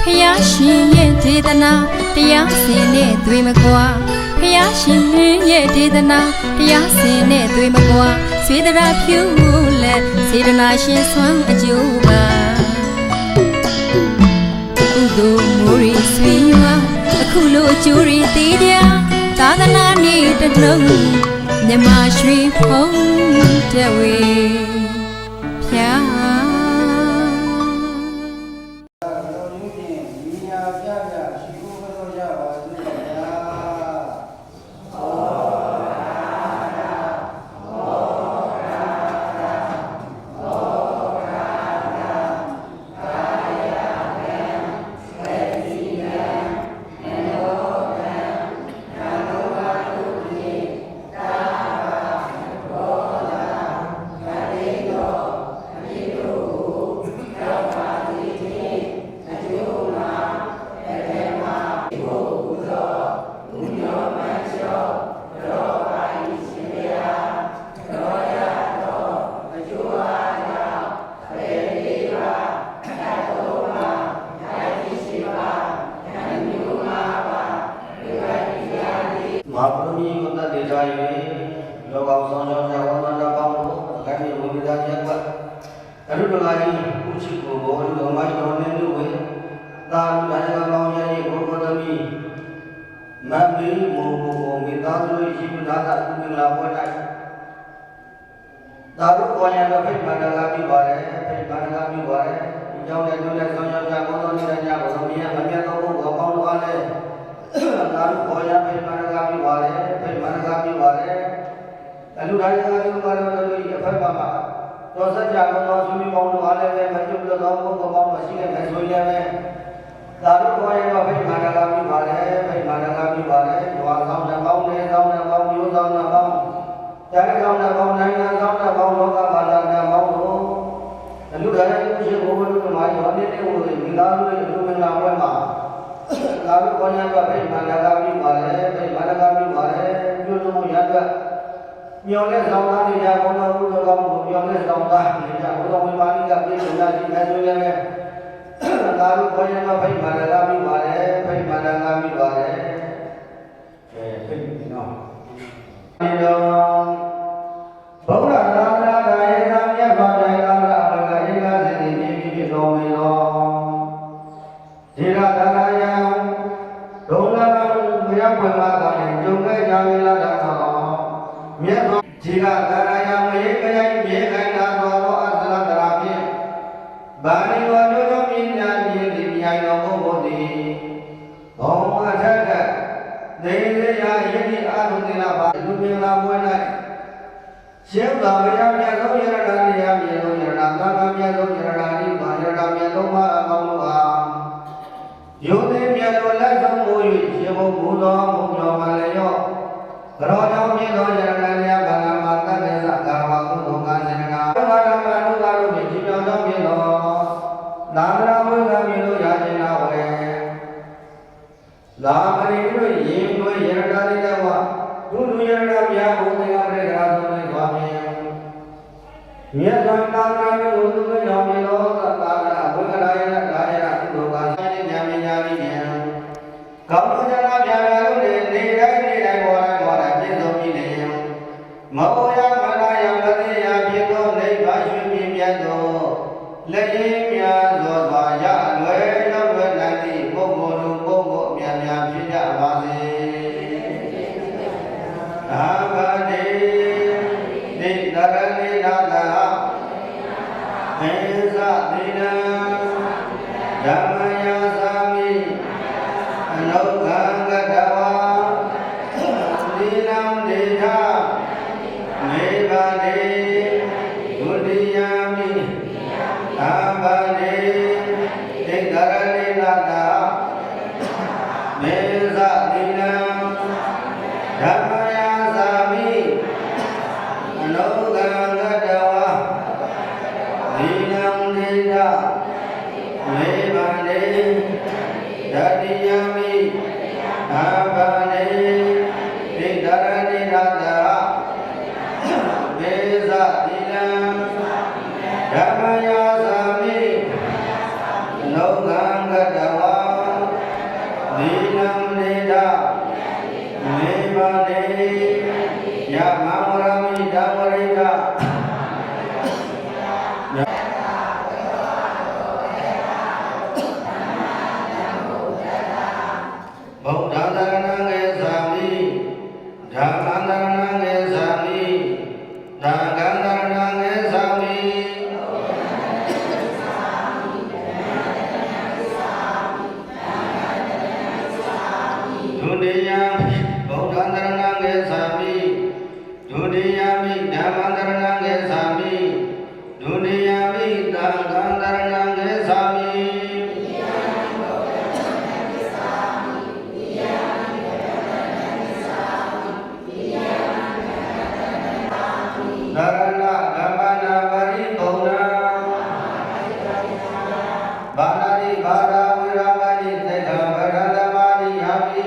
ဖျားရှင်ရဲ့ဒေသနာတရားစင်နဲ့တွေ့မကွာဖျားရှင်ရဲ့ဒေသနာတရားစင်နဲ့တွေ့မကွာစေတရာဖြူလက်စေတနာရှင်ဆွမ်းအကျိုးပါကုသိုလ်မိုးရင်းဆွေရွာအခုလိုအကျိုးတွေတည်ကြသာသနာနေ့တနှုံမြမရွှေဖုံးတဝေဖျားမာပရမီဝတ္တဒေတာယေလောကောဆောင်ကြောင့်ဝန္ဒနာပေါင်းတို့အခိုင်အဝိဒာရက်ကွအရုဒလာယီဥချိကိုဘောရိတော်မိုင်းတော်နေလို့ဝေသာလူတိုင်းကောင်းရဲ့ဘုရားသမီးမမေမောဘောမိသားစုရှိပနာတာသူမင်္ဂလာပွဲတိုင်းသာတို့ပေါ်ရတဲ့ဖိတ်မှန်တာပြီးပါတယ်ဖိတ်မှန်တာပြီးပါတယ်ဒီကြောင့်လည်းတို့လည်းဆောင်ရောက်ကြကောင်းသောနေ့တိုင်းကြပါလို့မြတ်မမြတ်သောဘု သာဓုခေါ်ရဖိမန္တကပြုပါလေဖိမန္တကပြုပါလေအလူတိုင်းကပြုပါလို့တို့အဖက်ပါမှာတော်စကြတော်သူမျိုးပေါင်းတို့အားလည်းပဲမပြုတ်လို့တော့ဘုရားပေါင်းမရှိတဲ့မဆိုရင်လည်းသာဓုခေါ်ရဖိမန္တကပြုပါလေဖိမန္တကပြုပါလေဘဝဆောင်တဲ့ပေါင်းနေဆောင်တဲ့ပေါင်းမျိုးဆောင်တဲ့ပေါင်းတိုင်းဆောင်တဲ့ပေါင်းနိုင်ငံဆောင်တဲ့ပေါင်းလောကဘာသာတဲ့ပေါင်းတို့အလူတိုင်းကိုရှိဘုရားတို့မှာရောနေတဲ့ဝင်မိသားစုရဲ့အလူမင်္ဂလာပွဲမှာသာဓုခေါ်ရဖိမန္တကပြုပါလေဖိမန္တကပြုပါလေပြုလို့ရတဲ့မြော်နဲ့ဆောင်သားတွေရဘုရားဘုရားကောင်းကိုမြော်နဲ့ဆောင်သားတွေရဘုရားဝိမာနိကပြည့်စုံကြရှိနေဆိုလည်းသာဓုခေါ်ရဖိမန္တကပြုပါလေဖိမန္တကပြုပါလေဖိနော်ဒီတော့ဘုရားသာသနာတော်ရဲ့သာမြတ်စွာဘုရားကဘုရားရေကစေတည်ပြီးတော်မူသောဒီရသာနာယံဒုလဘဘုရားပွင့်မှာကလည်းကျုံခဲ့ကြပြီလားတော့မြတ်စွာဒီရသာနာယံမေခရိုင်မြေခိုင်သာတော်အသလတရာဖြင့်ဗာဏိဝတို့သောမြညာမြေတိမြိုင်တော်ဘုရားသည်ဘုံအထက်နေရရာယတိအာရုံတိလာပါလူမြင်လာပွဲ၌ရှင်းသာဘုရားမြတ်ဆုံးယရဏတရားမြေဆုံးယရဏသံဃာမြတ်ဆုံးယရဏဒီပါယရဏမြတ်ဆုံးပါအပေါင်းတို့အားယုံသိမြတ်တော်လက်ဆုံးမူ၍ရှင်ဘုဘုတော်ဘုရားမလည်းရောကရောကြောင့်မြင့်သောယရဏတရားဘာနာမှာတတ်တဲ့သကာဝကုသိုလ်ကစေတနာဘာနာမှာလူသားတို့ဖြင့်ဒီပြောင်းသောမြင့်သောသာသနာ့ဘုရားမြင့်လို့ရခြင်းနာဝေလာမဏိတို့ရင်တို့ယရဏတိတဝဒုလူယရဏမြတ်ဘုရားပြည့်ကြရာဆုံးနေသွားမြင်မြတ်စွာသာသနာ့ကိုသူတို့ကြောင့်မြင်သောသာသနာ့ဘုရားရဟဒါယကုသိုလ်ကစေတနာမြညာပြီးမြင်ကောင်းသောကြနာပြာပြာတို့နေတိုင်းပေါ်တိုင်းပြည့်စုံပြီးနေမောယမနာယမတိယဖြစ်သောနိဗ္ဗာန်ရွှေမြင့်မြတ်သောလက်ရင်းများသောစွာရလွယ်ရောက်လွယ်နိုင်သည့်ပုဂ္ဂိုလ်လူပုဂ္ဂိုလ်အများများဖြစ်ကြပါစေအာဘဒေနိတရဏိနာသမေသတိနံဓမ္မယသာမိအနုခံကတဝါနိလံဒေထမေဘဒေဒုတိယမိအာဘဒေနိတရဏိနာသမေသတိနံဓမ္မယသာမိအနုခံကတဝါနိလံဒေထမေဘဒေဒတိယမိအာဘဒေနိတရဏိနာသမေသတိနံဓမ္မယသာမိအနုခံကတဝါနိလံဒေထမေဘဒေယမံဝရမိဓမ္မရိကဗုဒ္ဓသရဏံကေသာမိဓမ္မံသရဏံကေသာမိသံဃံသရဏံကေသာမိဒုတိယဗုဒ္ဓသရဏံကေသာမိဒုတိယမိဓမ္မံသရဏံကေသာမိဒုတိယမိသံဃံသရဏံကေသာမိနရဏဓမ္မနာပရိဘုံနာဘာနာတိဘာဒဝိရမဏိသေကဗရဒမဏိယာမိ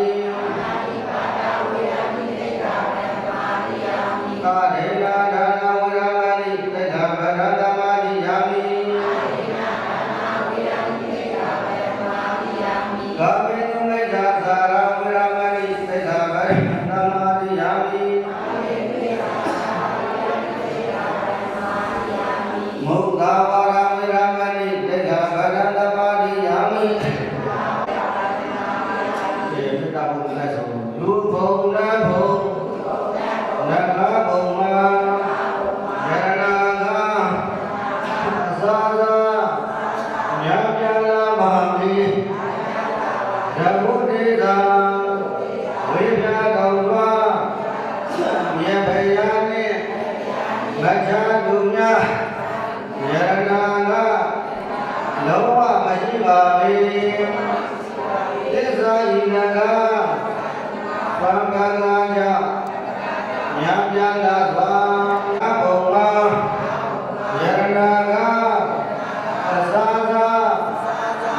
ကာဒေနာဒါနဝိရမဏိသေကဗရဒမဏိယာမိကာမေတုမိစ္ဆာသာရဝိရမဏိသေကဗရဒမဏိယာမိမုဒ္ဒဝါရဝိရမဏိသေကဗရဒမဏိယာမိဒီဖြစ်တာဘုရားဆိုလူဘုံနတ်ဘုံနတ်ဘုံမှာယရဏဂါအစာသာမြတ်ပြလာမဟာမိဓမ္မုဒေသာ ပါပေသစ္စာဤနဂါသံဃာနာကြောင့်ဉာဏ်ပြလာစွာအဘုံမှာယရနာကအစာသာ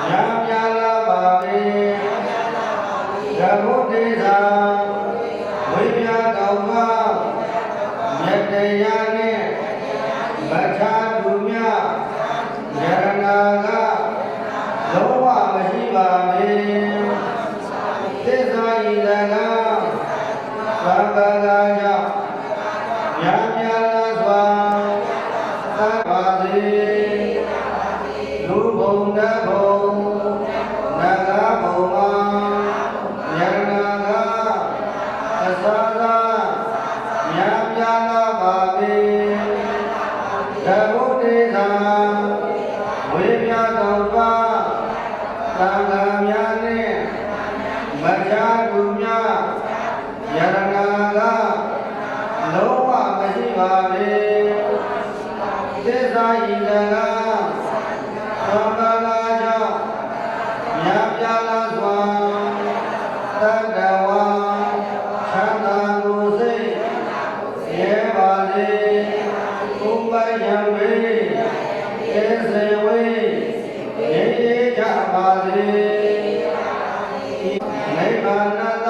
ဉာဏ်ပြလာပါပေသဘုဒ္ဓေသာဝိမြတ်တော်မှာမြတ်တရားနဲ့မထာသူမြယရနာကလုံးဝမရှိပါပေသစ္စာဤနဂါသံဃာနာကြောင့်ဉာဏ်ပြလာစွာသတ်ပါစေလူဘုံနတ်ဘုံနဂါဘုံမှာယရနာကအစာသာဉာဏ်ပြလာပါပေသဘုဒ္ဓေသာဝိမြတ်တော်ပါသံဃာများနဲ့မကြာသူများယရနာကလုံးဝမရှိပါပေသစ္စာဤနဂါသံဃာနာကြောင့်ဉာဏ်ပြလာစွာတတ္တဝါချမ်းသာကိုယ်စိတ်ရဲပါစေဥပ္ပယံဝေဧစေဝေရေရေကြပါစေနိဗ္ဗာန်တ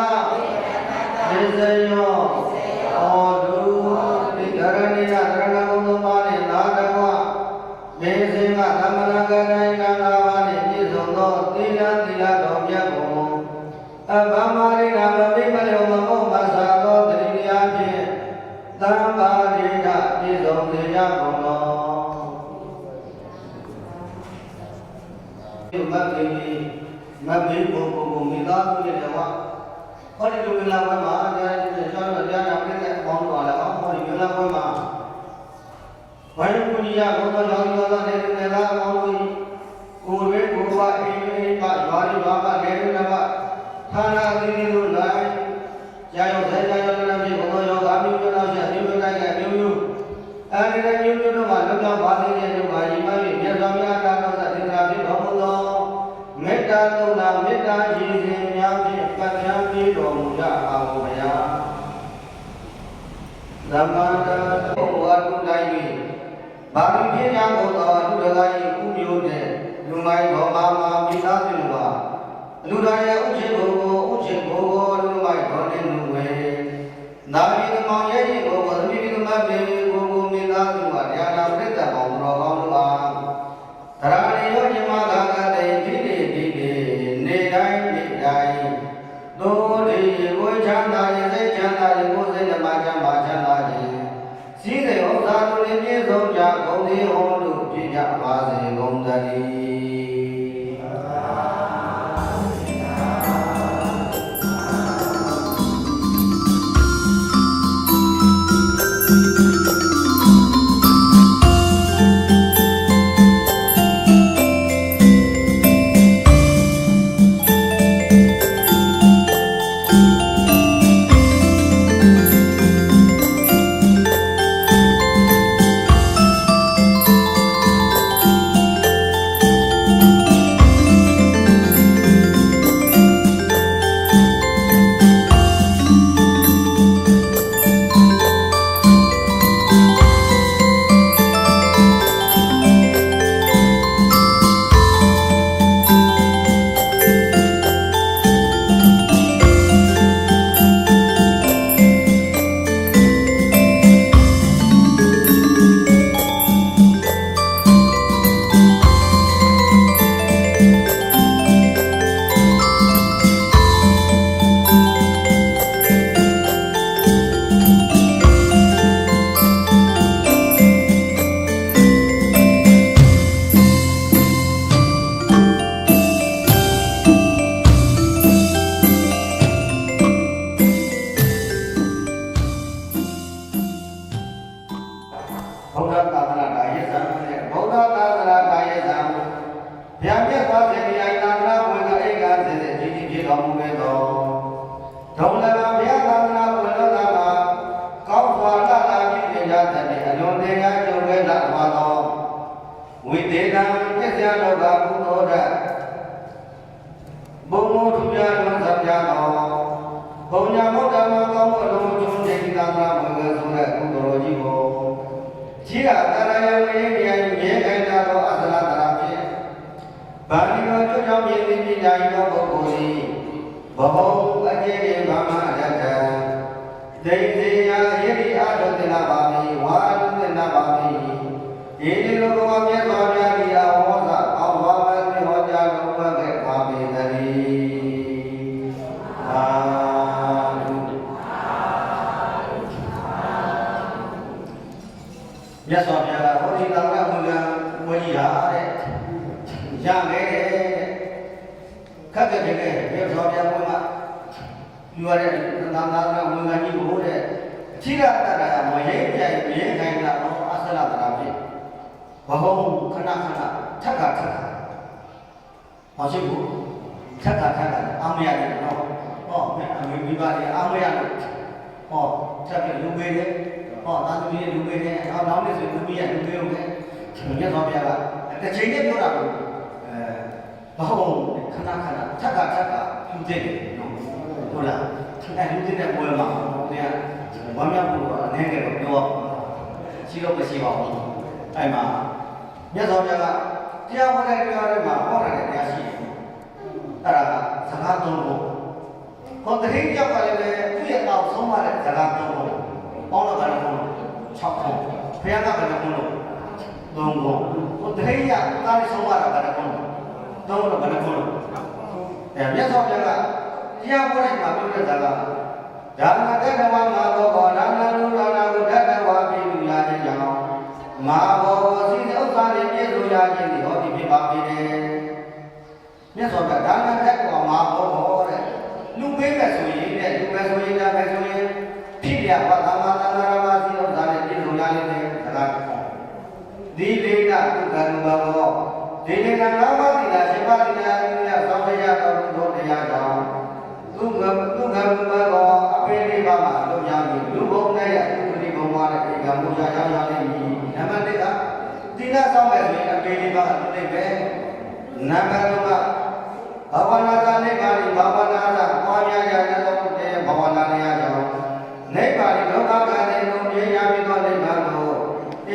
သေစယောဩတုဒီကရဏိယသရဏဂုံသုံးပါးနှင့်သာတဝမေစေမသမဏဂရိုင်းကံ၅ပါးနှင့်ပြည့်စုံသောသီလတော်မြတ်ကိုအဘမရိနာမပိမလောမမောမဆာသောတတိယဖြင့်သံပါရိကပြည့်စုံစေကြကုန်သောမတ်တိမတ်တိဘုံဘုံမိသားစုရဲ့ဓမ္မဟောဒီလူလာဘက်မှာတရားကျကျောင်းတော်တရားတော်ပြည့်တဲ့ပေါင်းတော်လည်းဟောဒီလူလာဘက်မှာဝိုင်းကုညဘုရားတော်တော်နဲ့နေလာပေါင်းလို့ကိုယ်ရဲ့ကိုယ်ပါအိမ်အိမ်ပါရွာလေးရွာပါလေလူနာပါဌာနအသီးသီးတို့လိုက်ကြာရောက်ဆိုင်ကြာရောက်တဲ့ပြည်ဘုရားရောဂါမျိုးမျိုးတော့ရှိတယ်မျိုးတိုင်းကမျိုးမျိုးအဲဒီတဲ့မျိုးမျိုးတို့မှာလောက်ကြောင်းပါသိတဲ့တို့ကညီမကြီးမြတ်စွာဘုရားတာတော်သင်္ဃာဖြစ်တော်မူသောမေတ္တာသုံးနာမေတ္တာရည်စင်များဖြင့်ပတ်ချမ်းပြီးတော်မူကြပါဘုရားသမ္မာတဘုရားတုတိုင်း၍ဘာဝိပညာဘုသောအထုတကာ၏ကုမျိုးနှင့်လူမိုင်းတော်မှာမိသားစုပါလူတော်ရဲ့ဥစ္စေဘုကိုဥစ္စေဘုကိုလူမိုင်းတော်နှင့်လူဝေနာမည်မောင်ရဲ့ဘုကိုသမီးသမတ်ပြေဘုကိုမိသားစုပါတရားနာပြိတ္တပေါင်းတော်ကောင်းတို့ပါသရဏီယောဇမသာကတိဒီနေတိုင်းတို့ဒီကိုချမ်းသာရင်စိတ်ချမ်းသာရင်ကိုယ်စိတ်ဓမ္မချမ်းသာချမ်းသာခြင်းစည်းစိမ်ဥစ္စာတို့လည်းပြည့်စုံကြကုန်သည်ဟောလို့ပြည့်ကြပါစေကုန်သတည်းဝိတေနံပစ္စယလောကဘုသောဓ မိုးထူရလွန်စပြတော်ဘုံညာမောဓမ္မကောင်းမှုအလုံးကျုံနေသီသာသာဝင်ကဆိုတဲ့ကုသိုလ်ကြီးကိုကြီးတာတရယဝိညာဉ်မြေခိုင်တာသောအသလတရာဖြင့်ဗာလိတော်ကျွကြောင့်မြင်သိပညာဤသောပုဂ္ဂိုလ်သည်ဘဘုံအကျဉ်းရဲ့ဘာမှရတ္တဒိဋ္ဌိယယေတိအာထုတင်နာပါမိဝါထုတင်နာပါမိဒီဒီလိုဘဝမြတ်စွာဘုရားဒီအဝေါဇအောင်ဘာဝတိဟောကြားတော်မူခဲ့ပါပေသတည်းသာမြတ်စွာဘုရားကဟောဒီတောင်ကမူလဝိရာတဲ့ရမယ်တဲ့ခက်တဲ့မြတ်စွာဘုရားကယူရတဲ့သာသနာ့ဝန်ထမ်းကြီးကိုတဲ့အချိရတ္တရာမရိပ်ပြိုင်မြင်ခိုင်းတာတော့အဆလတရာဖြင့်ဘဘုံခဏခဏထက်ကထက်မရှိဘူးထက်ကထက်အာမရတယ်နော်ဟောမိဘတွေအာမရတယ်ဟောချက်ပြီးလူပေးတယ်ဟောသာသမီလူပေးတယ်ဟောနောက်နေ့ဆိုလူပေးရလူပေးအောင်ပဲမြတ်စွာဘုရားကတစ်ချိန်နဲ့ပြောတာကိုဘဘုံခဏခဏထက်ကပြုတဲ့နော်ဟုတ်လားအဲ့လူတဲ့ပွဲမှာဘုရားဝမ်းမြောက်ဖို့အနေနဲ့တော့ပြောရှိတော့မရှိပါဘူးအဲ့မှာမြတ်စွာဘုရားကတရားဟောတဲ့တရားတွေမှာဟောတဲ့တရားရှိတယ်အဲ့ဒါကစကားသုံးဖို့ဟောတတိယပြောက်ကလည်းသူ့ရဲ့အောက်ဆုံးမှတဲ့စကားသုံးဖို့ပေါင်းတော့တယ်ဘုန်း6ခုဘုရားကဘယ်နှခုလို့3ခုဟောတတိယကားဆုံးမှတာဘယ်နှခုလို့3ခုတော့ဘယ်နှခုလို့အဲ့မြတ်စွာဘုရားကတရားဟောတဲ့မှာပြောတဲ့စကားဓမ္မတေတဝါမာဘောဘောဓမ္မလူတော်နာကိုဓတ္တဝါပိလူရာခြင်းကြောင့်မာဘောစီဥစ္စာတွေပြည့်စုံရခြင်းဒီဟောဒီဖြစ်ပါပြီတဲ့မြတ်စွာဘုရားဓမ္မတေတဝါမာဘောဘောတဲ့လူပေးမဲ့ဆိုရင်တဲ့လူပဲဆိုရင်ဒါပဲဆိုရင်ဖြစ်ရပါသမ္မာသံဃာမစီဥစ္စာတွေပြည့်စုံရခြင်းတဲ့စကားဒီလေကဒုက္ခနုဘောဒီလေကငါးပါးတိလာရှင်ပါတိလာအမြတ်သောဘုရားတော်ဘုရားကြောင့်သူကဘောအပေလေးပါမှာလုံရပြီလူဘုံနဲ့ရသူတိဘုံမှာတဲ့ဒီကမူရရောက်ရလိမ့်မည်နံပါတ်1ကသီလဆောင်မဲ့ဆိုရင်အပေလေးပါအတိတ်ပဲနံပါတ်2ကဘာဝနာသာနိဗ္ဗာန်ဘာဝနာသာပွားများရတဲ့ဘာဝနာတရားကြောင့်နိဗ္ဗာန်လောကကံနဲ့လုံးပြရပြီးတော့နိဗ္ဗာန်ကို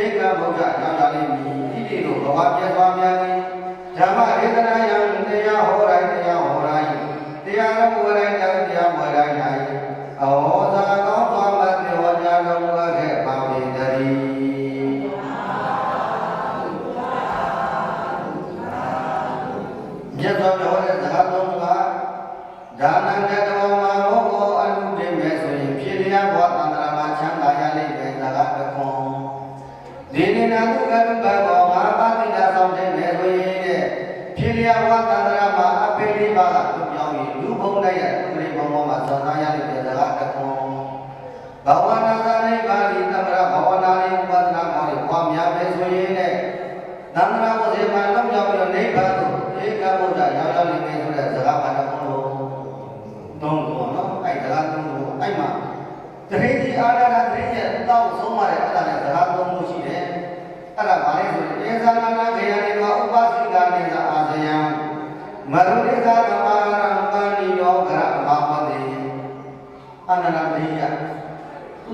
ဧကဘုရားရောက်ရလိမ့်မည်ဒီလိုဘဝပြည့်သွားများသည်ဓမ္မဒေသနာယံတရားဟောတိုင်းတရားဟောတိုင်းတရားတော်မူတိုင်းတရားမူတိုင်း၌အဟောသာကောင်းစွာမပြောကြတော်မူခဲ့ပါပေတည်းမြတ်စွာဘုရားရဲ့စကားတော်ကဒါနန္တတော်မှာဟောကိုအလူတင်မဲ့ဆိုရင်ဖြစ်လျာဘဝတန္တရာမှာချမ်းသာရလိမ့်မယ်စကားတစ်ခွန်းဒီနေ့နာသူကဘဘောမှာပါတိတာဆောင်တဲ့နယ်ဆိုရင်ဖြစ်လျာဘဝတန္တရာမှာအပေလေးပါးကပြောင်းရင်လူဘုံလိုက်ရသူတွေဘုံပေါ်မှာဇောနာရလိမ့်မယ်စကားတစ်ခွန်းဘာဝနာသာနိဗ္ဗာန်သမ္မာဘာဝနာလေးဥပဒနာကောင်းလေးပွားများပဲဆိုရင်သံဃာဝဇေမာလုံးရောက်ပြီးနိဗ္ဗာန်ကိုဧကဘုရားရောက်ရောက်လိမ့်မယ်ဆိုတဲ့စကားပါတော့ဘုံလို့သုံးလို့နော်အဲ့စကားသုံးလို့အဲ့မှာတရေကြီးအာရတာတရေရဲ့တောက်ဆုံးပါတဲ့အဲ့ဒါနဲ့စကားသုံးလို့ရှိတယ်အဲ့ဒါဘာလဲဆိုရင်ဧဇာနာနာခေယနေကဥပစိကာနေသာအာဇယံမရုဒိသာသမာရံပါဏိယောဂရဘာဝတိအနန္တရိယ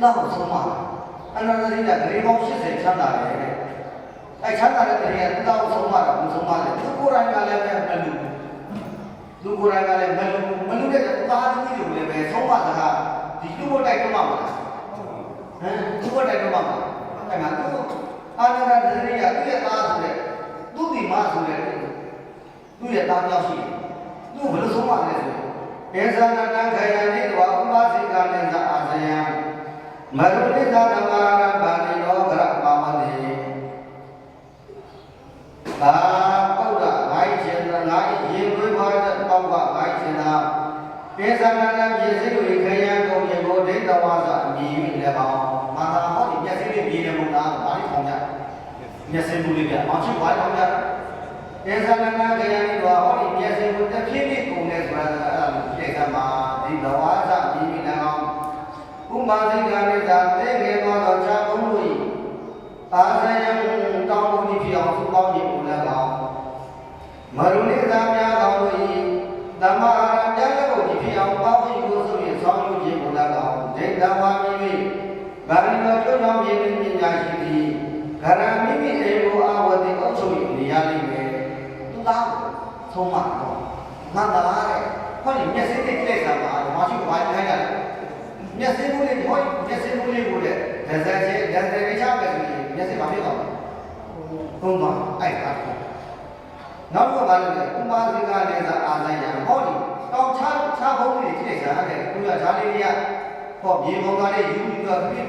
တောက်ဆုံးပါအနန္တရိယဂရေပေါင်း80ချမ်းသာတယ်အဲ့ချမ်းသာတဲ့တရေကတောက်ဆုံးပါတော့ဘုဆုံးပါလေသူကိုယ်တိုင်ကလည်းပဲမလူသူကိုယ်တိုင်ကလည်းမလူတဲ့တာသမီးတွေလည်းပဲဆုံးပါစကားဒီလူ့ဘုတိုက်တော့မှာဟမ်သူ့ဘုတိုက်တော့မှာအဲ့မှာသူအာနန္ဒရိယသူ့ရဲ့သားဆိုတဲ့သူ့ဒီမဆိုတဲ့သူ့ရဲ့သားပြောက်ရှိသူ့ဘယ်လိုဆုံးပါလဲဆိုဧဇာနတံခယနိတဝဥပစိကာနေသာအာဇယံမရုနိသာသမာရဘာနိယောဂရပါမတိသာပုဒ္ဒငါးရှင်ငါးရေသွေးပါတဲ့ပေါက်ကငါးရှင်သာဧဇာနတံပြည့်စုံ၍ခယံကုန်ရေကိုဒိဋ္ဌဝါစာအမည်လည်းကောင်းမာသာဟောဒီမျက်စိလေးမြင်နေမှုလားဘာလို့ခေါင်းကြမျက်စိမူလေးပြအောင်ချိဘာလို့ခေါင်းကြဧဇာနတံခယံဒီတော့ဟောဒီမျက်စိကိုတစ်ဖြည်းဖြည်းကုန်နေဆိုတာအဲ့ဒါပြေကမှာဒီဘဝစာအမည်လည်းကောင်းဥပမာစိကနိသာသေငယ်သောခြားဘုံတို့၏အာဇယံတောင်းဖို့ဖြစ်အောင်သူပေါင်းခြင်းကိုလည်းကောင်းမရုနိသာများကောင်းတို့၏သမ္မာရ တို့ကြောင့်မြင်နေပညာရှိသည်ဂရမိမိအေကိုအာဝတိအုပ်ချုပ်နေရလိမ့်မယ်သူသားဆုံးမတော့ငါသားတဲ့ဟောဒီမျက်စိနဲ့ကြည့်လိုက်တာမှာမရှိဘာခိုင်းရတယ်မျက်စိမှုလေးဟောမျက်စိမှုလေးကိုတဲ့ဒဇယ်ချင်းဒဇယ်လေးချပဲဆိုရင်မျက်စိမဖြစ်တော့ဘူးသုံးပါအဲ့ဒါနောက်တော့ဘာလဲဥပါစိကလည်းသာအာဇယံဟောဒီတောင်ချဘုံလေးကြည့်လိုက်တာတဲ့သူကဓာလေးတွေကဟောမြေပုံသားလေးယူပြီးတော့ဖြစ်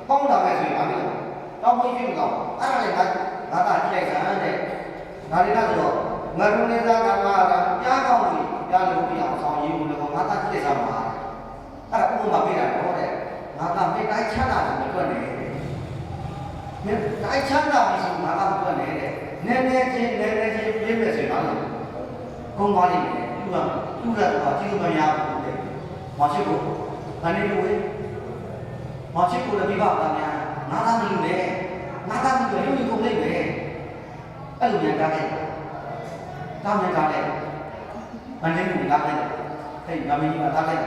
ပေါင်းတာပဲဆိုရင်ဘာဖြစ်လဲတောင်ဘုံဖြစ်မကောင်းအဲ့ဒါလည်းငါကြည့်လိုက်တာတဲ့ဒါလေးကတော့ငါတို့နေတာကမှာကြားကောင်းပြီကြားလို့ပြအောင်ဆောင်ရည်ဘူးလို့ငါကြည့်လိုက်တာမှာအဲ့ဒါဥပမာပေးတာတော့တဲ့ငါကမေတ္တာချမ်းသာတယ်မတွက်နဲ့မေတ္တာချမ်းသာပြီဆိုငါကမတွက်နဲ့တဲ့နည်းနည်းချင်းပြည့်မယ်ဆိုရင်တော့ကုန်းသွားလိမ့်မယ်သူကတော့ကြည့်လို့မရဘူးတဲ့မရှိဘူးအနေလို့မရှိဘူးလည်းပြပါပါများငါကမလို့လေငါကမလို့ရုပ်ရည်ကုန်လိုက်ပဲအဲ့လိုများတားခဲ့တားမယ်တားလိုက်မနေဘူးတားလိုက်အဲ့ဒီငါမင်းကြီးကတားလိုက်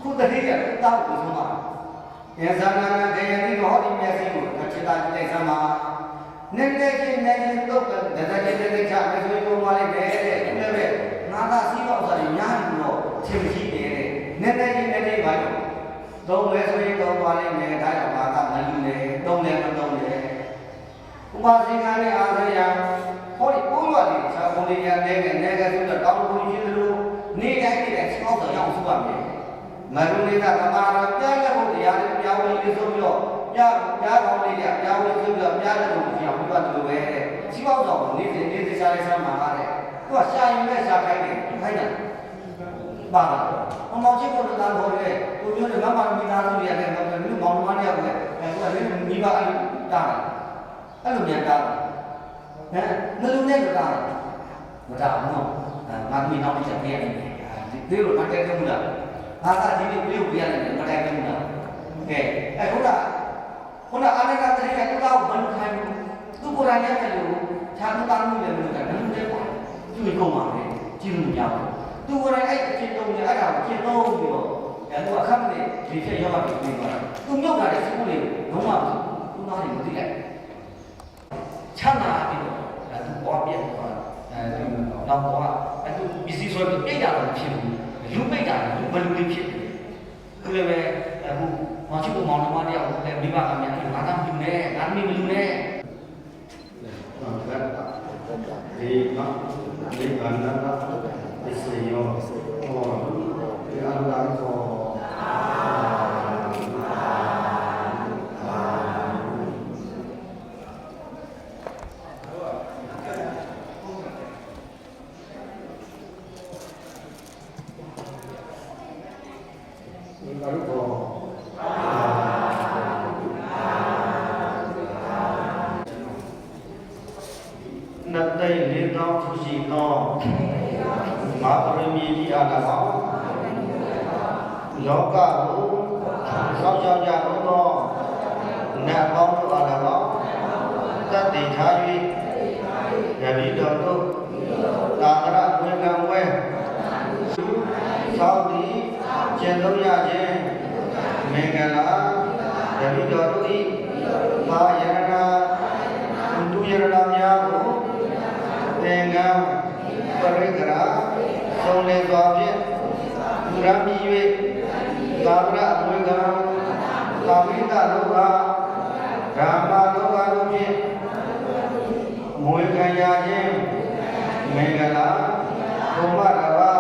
ခုတတိယတောက်ကိုဆုံးပါယေဇာနာတေယတိဟောဒီမျက်စိကိုအခြေတာကြည့်လိုက်စမ်းပါနည်းနည်းချင်းတော့ဒဇယ်ချင်းချမယ်ဆိုရင်ပုံပါလိမ့်မယ်တဲ့ဒီလည်းပဲငါသာစီးတော့ဆိုရင်ညာဘူးတော့ချင်းမရှိနေတဲ့နည်းနည်းချင်းပါလို့သုံးလဲဆိုရင်သုံးပါလိမ့်မယ်ဒါကြောင့်ငါကမလူနဲ့သုံးလဲမသုံးလဲဥပါစိကနဲ့အာသယံဟောဒီပိုးရွာလေးစာပုံလေးရနေကဆိုတော့တောင်းလို့ရှိသလိုနေတိုင်းနေတဲ့စောက်တော့ရအောင်စုပါမယ်မရုနေတာကမာရပြရဖို့တရားနဲ့ပြောင်းလဲပြီးဆိုပြီးတော့ပြကောင်းလေးကပြောင်းလဲဆိုပြီးတော့ပြတယ်လို့ပြောင်းပြီးတော့ဒီလိုပဲတဲ့စီပေါက်တော်ကိုနေစားလေးစားမှာတဲ့သူကရှာရင်လည်းရှာခိုင်းတယ်ခိုင်းတယ်ပါတော့အမောင်ချင်းကိုတော့တာလို့လေကိုမျိုးနဲ့မမမိသားစုတွေရတယ်တော့လူမောင်နှမတွေရတယ်သူကလည်းမိဘအဲ့တာအဲ့လိုမြန်တာဟမ်မလူနဲ့တော့တာမတာဘူးနော်ငါမိနောက်တစ်ချက်ပြရတယ်ဒီလိုမတက်ဘူးလားငါကဒီလိုပြည့်ရတယ်မတက်ဘူးလားကဲအဲ့ခုနအာနကတည်းကသူကတော့ဘယ်လိုခိုင်းဘူးသူကိုယ်တိုင်လည်းလို့ခြားသားမှုလည်းလို့ကလည်းလည်းပေါ့သူ့ကိုမှပဲကြည့်လို့မရဘူးသူကိုယ်တိုင်အဲ့အချင်းတုံးနဲ့အဲ့ဒါကိုကျင့်သုံးပြီးတော့အဲ့သူအခက်နဲ့ဒီချက်ရောက်ပြီးပြီးသွားသူမြုပ်လာတဲ့စကူလေးလုံးဝသူသားတွေမသိလိုက်ချမ်းသာပြီးတော့အဲ့သူပေါ်ပြတ်သွားနောက်တော့အဲ့သူပစ္စည်းဆွဲပြီးပြိတ်တာတော့ဖြစ်ဘူးလူပိတ်တာလူဘလူလေးဖြစ်သူလည်းပဲအခုမရှိဘူးမောင်နှမတယောက်လည်းမိဘအများကြီးငါကမလူနဲ့ငါမလူနဲ့ဒီမှာဒီကန္နာပစ္စယောဟောဒီအလာကောနတ်တဲ့လေကောင်းသူရှိသောမာပရမီကြီးအား၎င်းလောကကိုစောင့်ရှောက်ကြသောနတ်ပေါင်းတို့အား၎င်းသတ္တိထား၍ယပိတော်တို့သာသရဝေကံဝဲသောက်သည်ကျင့်သုံးရခြင်းမင်္ဂလာယပိတော်တို့၏မာယရဏသူယရဏများကိုသင်္ကန်းပရိကရာဆုံးလင်းစွာဖြင့်သူရမီ၍သာဝရအမွေကံသာဝိတလောကဓမ္မလောကတို့ဖြင့်မွေကံရခြင်းမင်္ဂလာဘုမရဝဥ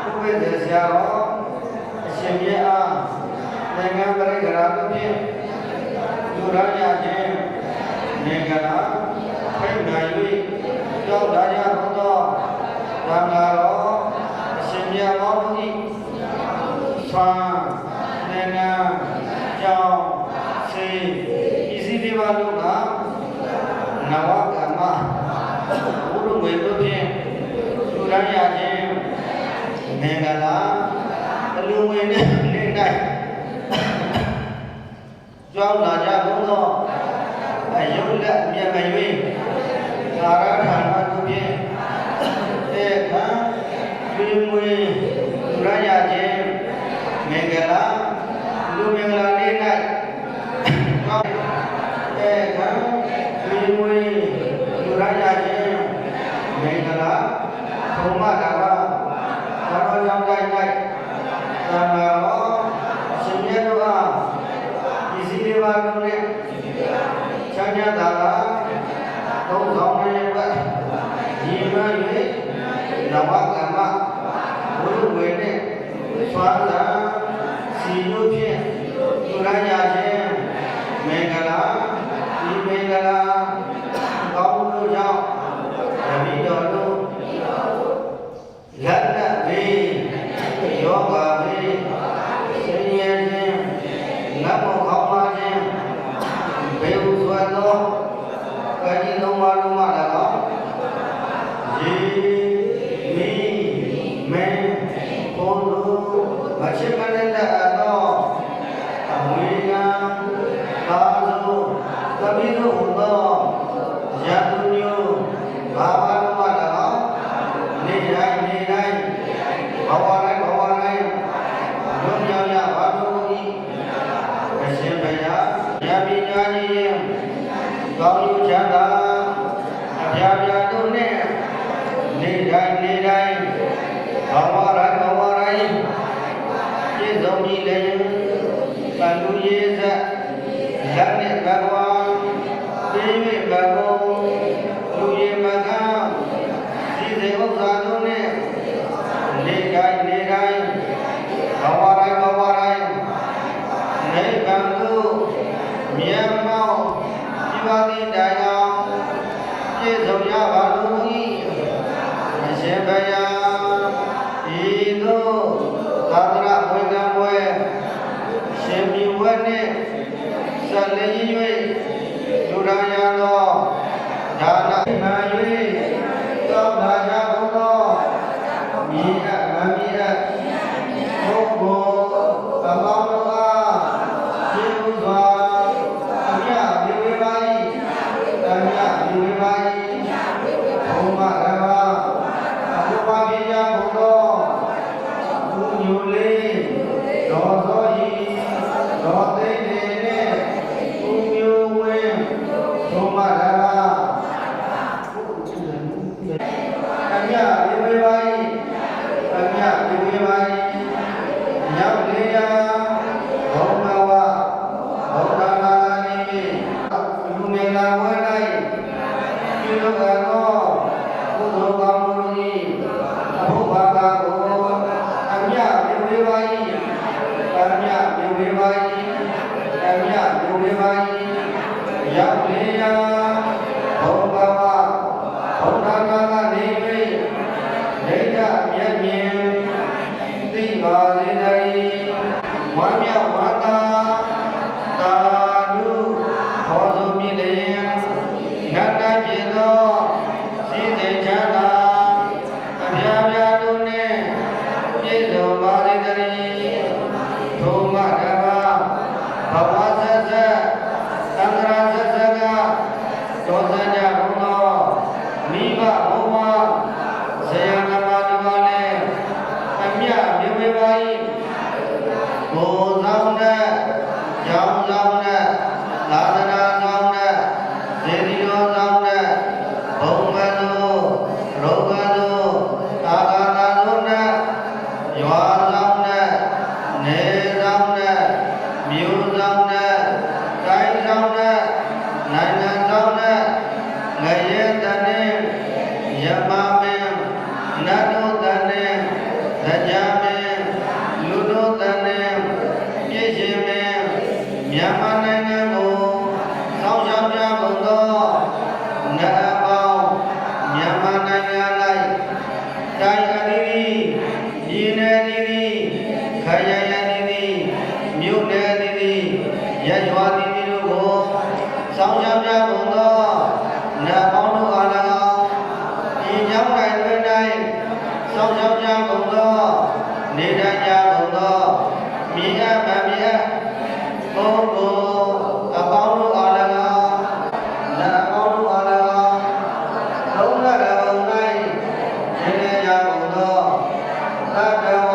ပ္ပဒေဆရာတော်အရှင်မြတ်အားသင်္ကန်းပရိကရာတို့ဖြင့်သူရရခြင်းမင်္ဂလာဖိတ်နိုင်၍ကြောက်လာရသောသံဃာတော်အရှင်မြတ်ပေါင်းတို့၏ဆွမ်းနေနာကြောင်းစေပစ္စည်းတွေပါလို့ကနဝကမ္မဘုရုငွေတို့ဖြင့်သူရရခြင်းမင်္ဂလာအလူငွေနဲ့နေတိုင်းကြောက်လာကြသောအယုတ်လက်မြတ်မ၍သာရဌာနတို့ဖြင့်တေခံဒီမွေရရခြင်းမင်္ဂလာလူမင်္ဂလာလေး၌ ဘုံမတာပါသာတော်ကြောင့်တိုက်တိုက်သံဃာတော်ရှင်မြတ်တို့အားဒီစီလေးပါးလုံးနဲ့ချမ်းသာတာကသုံးဆောင်ရဲ့ဘက်ဒီမ၍နဝကမ္မဘုရုဝေနဲ့ဆွမ်းသာစီတို့ဖြင့်သူရရခြင်းမင်္ဂလာဒီမင်္ဂလာကောင်းလို့ကြောင့်တပည့်တော်တို့လက်လက်ပြီးယောဂပြီးဆင်းရဲခြင်းငတ်မောခေါင်းပါခြင်းဘေဟုဆွမ်းသောကတိသုံးပါးလုံးမှ၎င်းရေမီမဲဘုံတို့မချစ်မနဲ့သောအမွေခံသာသုသတိတို့ဟူသောယတုမျိုးဘာဝလုံးမှ၎င်းနေတိုင်းဘဝတိုင်းဘုံမြောင်ရပါတို့၏အရှင်ဘုရားဉာဏ်ပညာကြီးကောင်းကျိုးချမ်းသာအပြာပြာတို့နှင့်နေတိုင်းဘဝတိုင်းပြည့်စုံကြည်လျင်သံလူရေးဆက်လက်နှင့်ဘဂဝါပြည့်မြတ်ဘဂုံလူရည်မကဒီစေဥစ္စာတို့နှင့်နေတိုင်းဘဝတိုင်းနိဗ္ဗာန်ကိုမြတ်မောဒီပါတိတရားပြည့်စုံရပါလို့ဤအရှင်ဘုရားဤသို့သာသနာ့ဝေကံဝဲရှင်မြဝဲနှင့်ဆက်လျင်း၍လူရရသောဒါနမှန်၍သောဘာသာဘုသောမိအပ်မမိအပ်ဘုဘုအမောင်တို့အားကျေးဇူးစွာအမြတ်ပြုဝေပါ၏အမြတ်ပြုဝေပါ၏ဘုမရပါအဘုပါပိယဘုသောဘုညိုလေးတော်သောဤတော်သိနေနှင့်ဘုမျိုးဝင်းဘုမရပါအမြတ်ပြုဝေပါ၏အမြတ်ပြုဝေပါ၏ရောက်လေရာဘုံဘဝဘုဒ္ဓဘာသာနိလူမင်္ဂလာဝဲ၌ပြုလုပ်သောကုသိုလ်ကောင်းမှု၏အဘုဘာသာကိုအမြတ်ပြုဝေပါ၏အမြတ်ပြုဝေပါ၏အမြတ်ပြုဝေပါ၏ရောက်လေရာဘုံဘဝဘုဒ္ဓဘာသာနိဒိဋ္ဌမြတ်မြင်သိပါစေတည်းဝါမြောက်ဝါသာသာဓုဟောဆုံးမြည်လျင်နတ်တပြေသောစိတ်စေချမ်းသာအပြာပြာတို့နှင့်ပြည့်စုံပါစေတည်းထိုမတပါဘဝဆက်ဆက်သံဃာဆက်ဆက်ကတောစံကြဘုံသောမိဘဘုံမဆရာနမတို့ကလည်းအမြတ်မြဝေပါ၏ဘုံဆောင်တဲ့ကြောင်းဆောင်တဲ့သာသနာဆောင်တဲ့ဒေဒီတော်ဆောင်တဲ့ဘုံမတို့ရောဂတို့အာဃာတတို့နဲ့ရွာဆောင်တဲ့နေဆောင်တဲ့မြို့ဆောင်တဲ့တိုင်းဆောင်တဲ့နိုင်ငံဆောင်တဲ့ငရဲတန်နဲ့ယမမင်းနတ်တို့တန်နဲ့တရားမင်းလူတို့တန်နဲ့ပြည့်ရှင်မင်းမြန်မာနိုင်ငံကိုစောင့်ရှောက်ကြကုန်သောနတ်အပေါင်းမြန်မာနိုင်ငံ၌တိုင်းအသီးသီးပြည်နယ်အသီးသီးခရိုင်အသီးသီးမြို့နယ်အသီးသီးရပ်ရွာအသီးသီးတို့ကိုစောင့်ရှောက်ကြကုန်သောနတ်ပေါင်းတို့အား၎င်းဒီကြောင့်တိုင်းတွင်တိုင်းစောင့်ရှောက်ကြကုန်သောနေတိုင်းကြကုန်သောမြေအပ်မမြေအပ်ဘုံကိုအပေါင်းတို့အား၎င်းနတ်အပေါင်းတို့အား၎င်းလုံးလတော်၌နေကြကုန်သောသတ္တဝ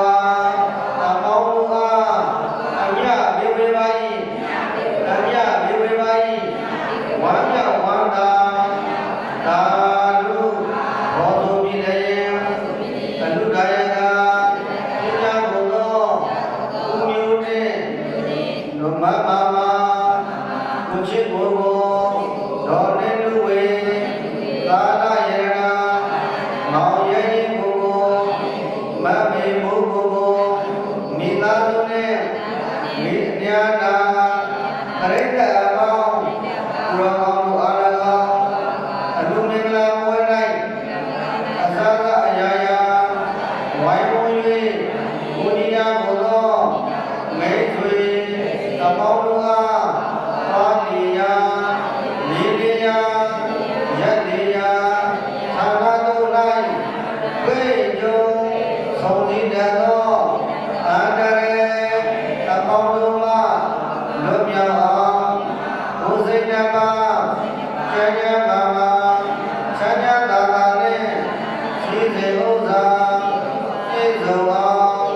ဆုံးအောင်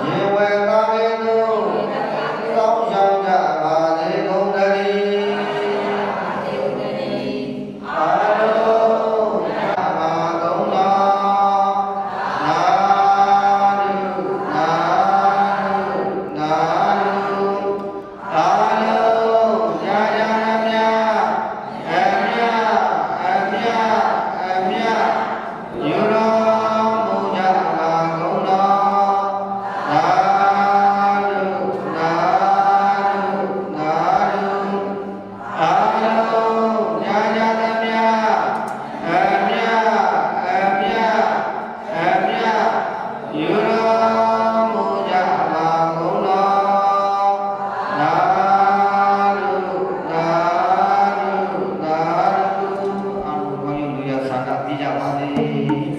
ရေဝဲသားမင်းတို့တောင်းရှောင်းကြပါစေကုန်သတည်းအာလုံးပါကုန်တော်နာလူနာလူနာလူအာလုံးညာညာမြအမြအမြအမြယူတော်မူကြပါကုန်တော်နာလူနာလူနာလူအာလုံးညာညာမြအမြအမြအမြယူတော်မူကြပါကုန်တော်နာလူနာလူနာလူအာလုံးကိုယူရသတာပြကြပါစေ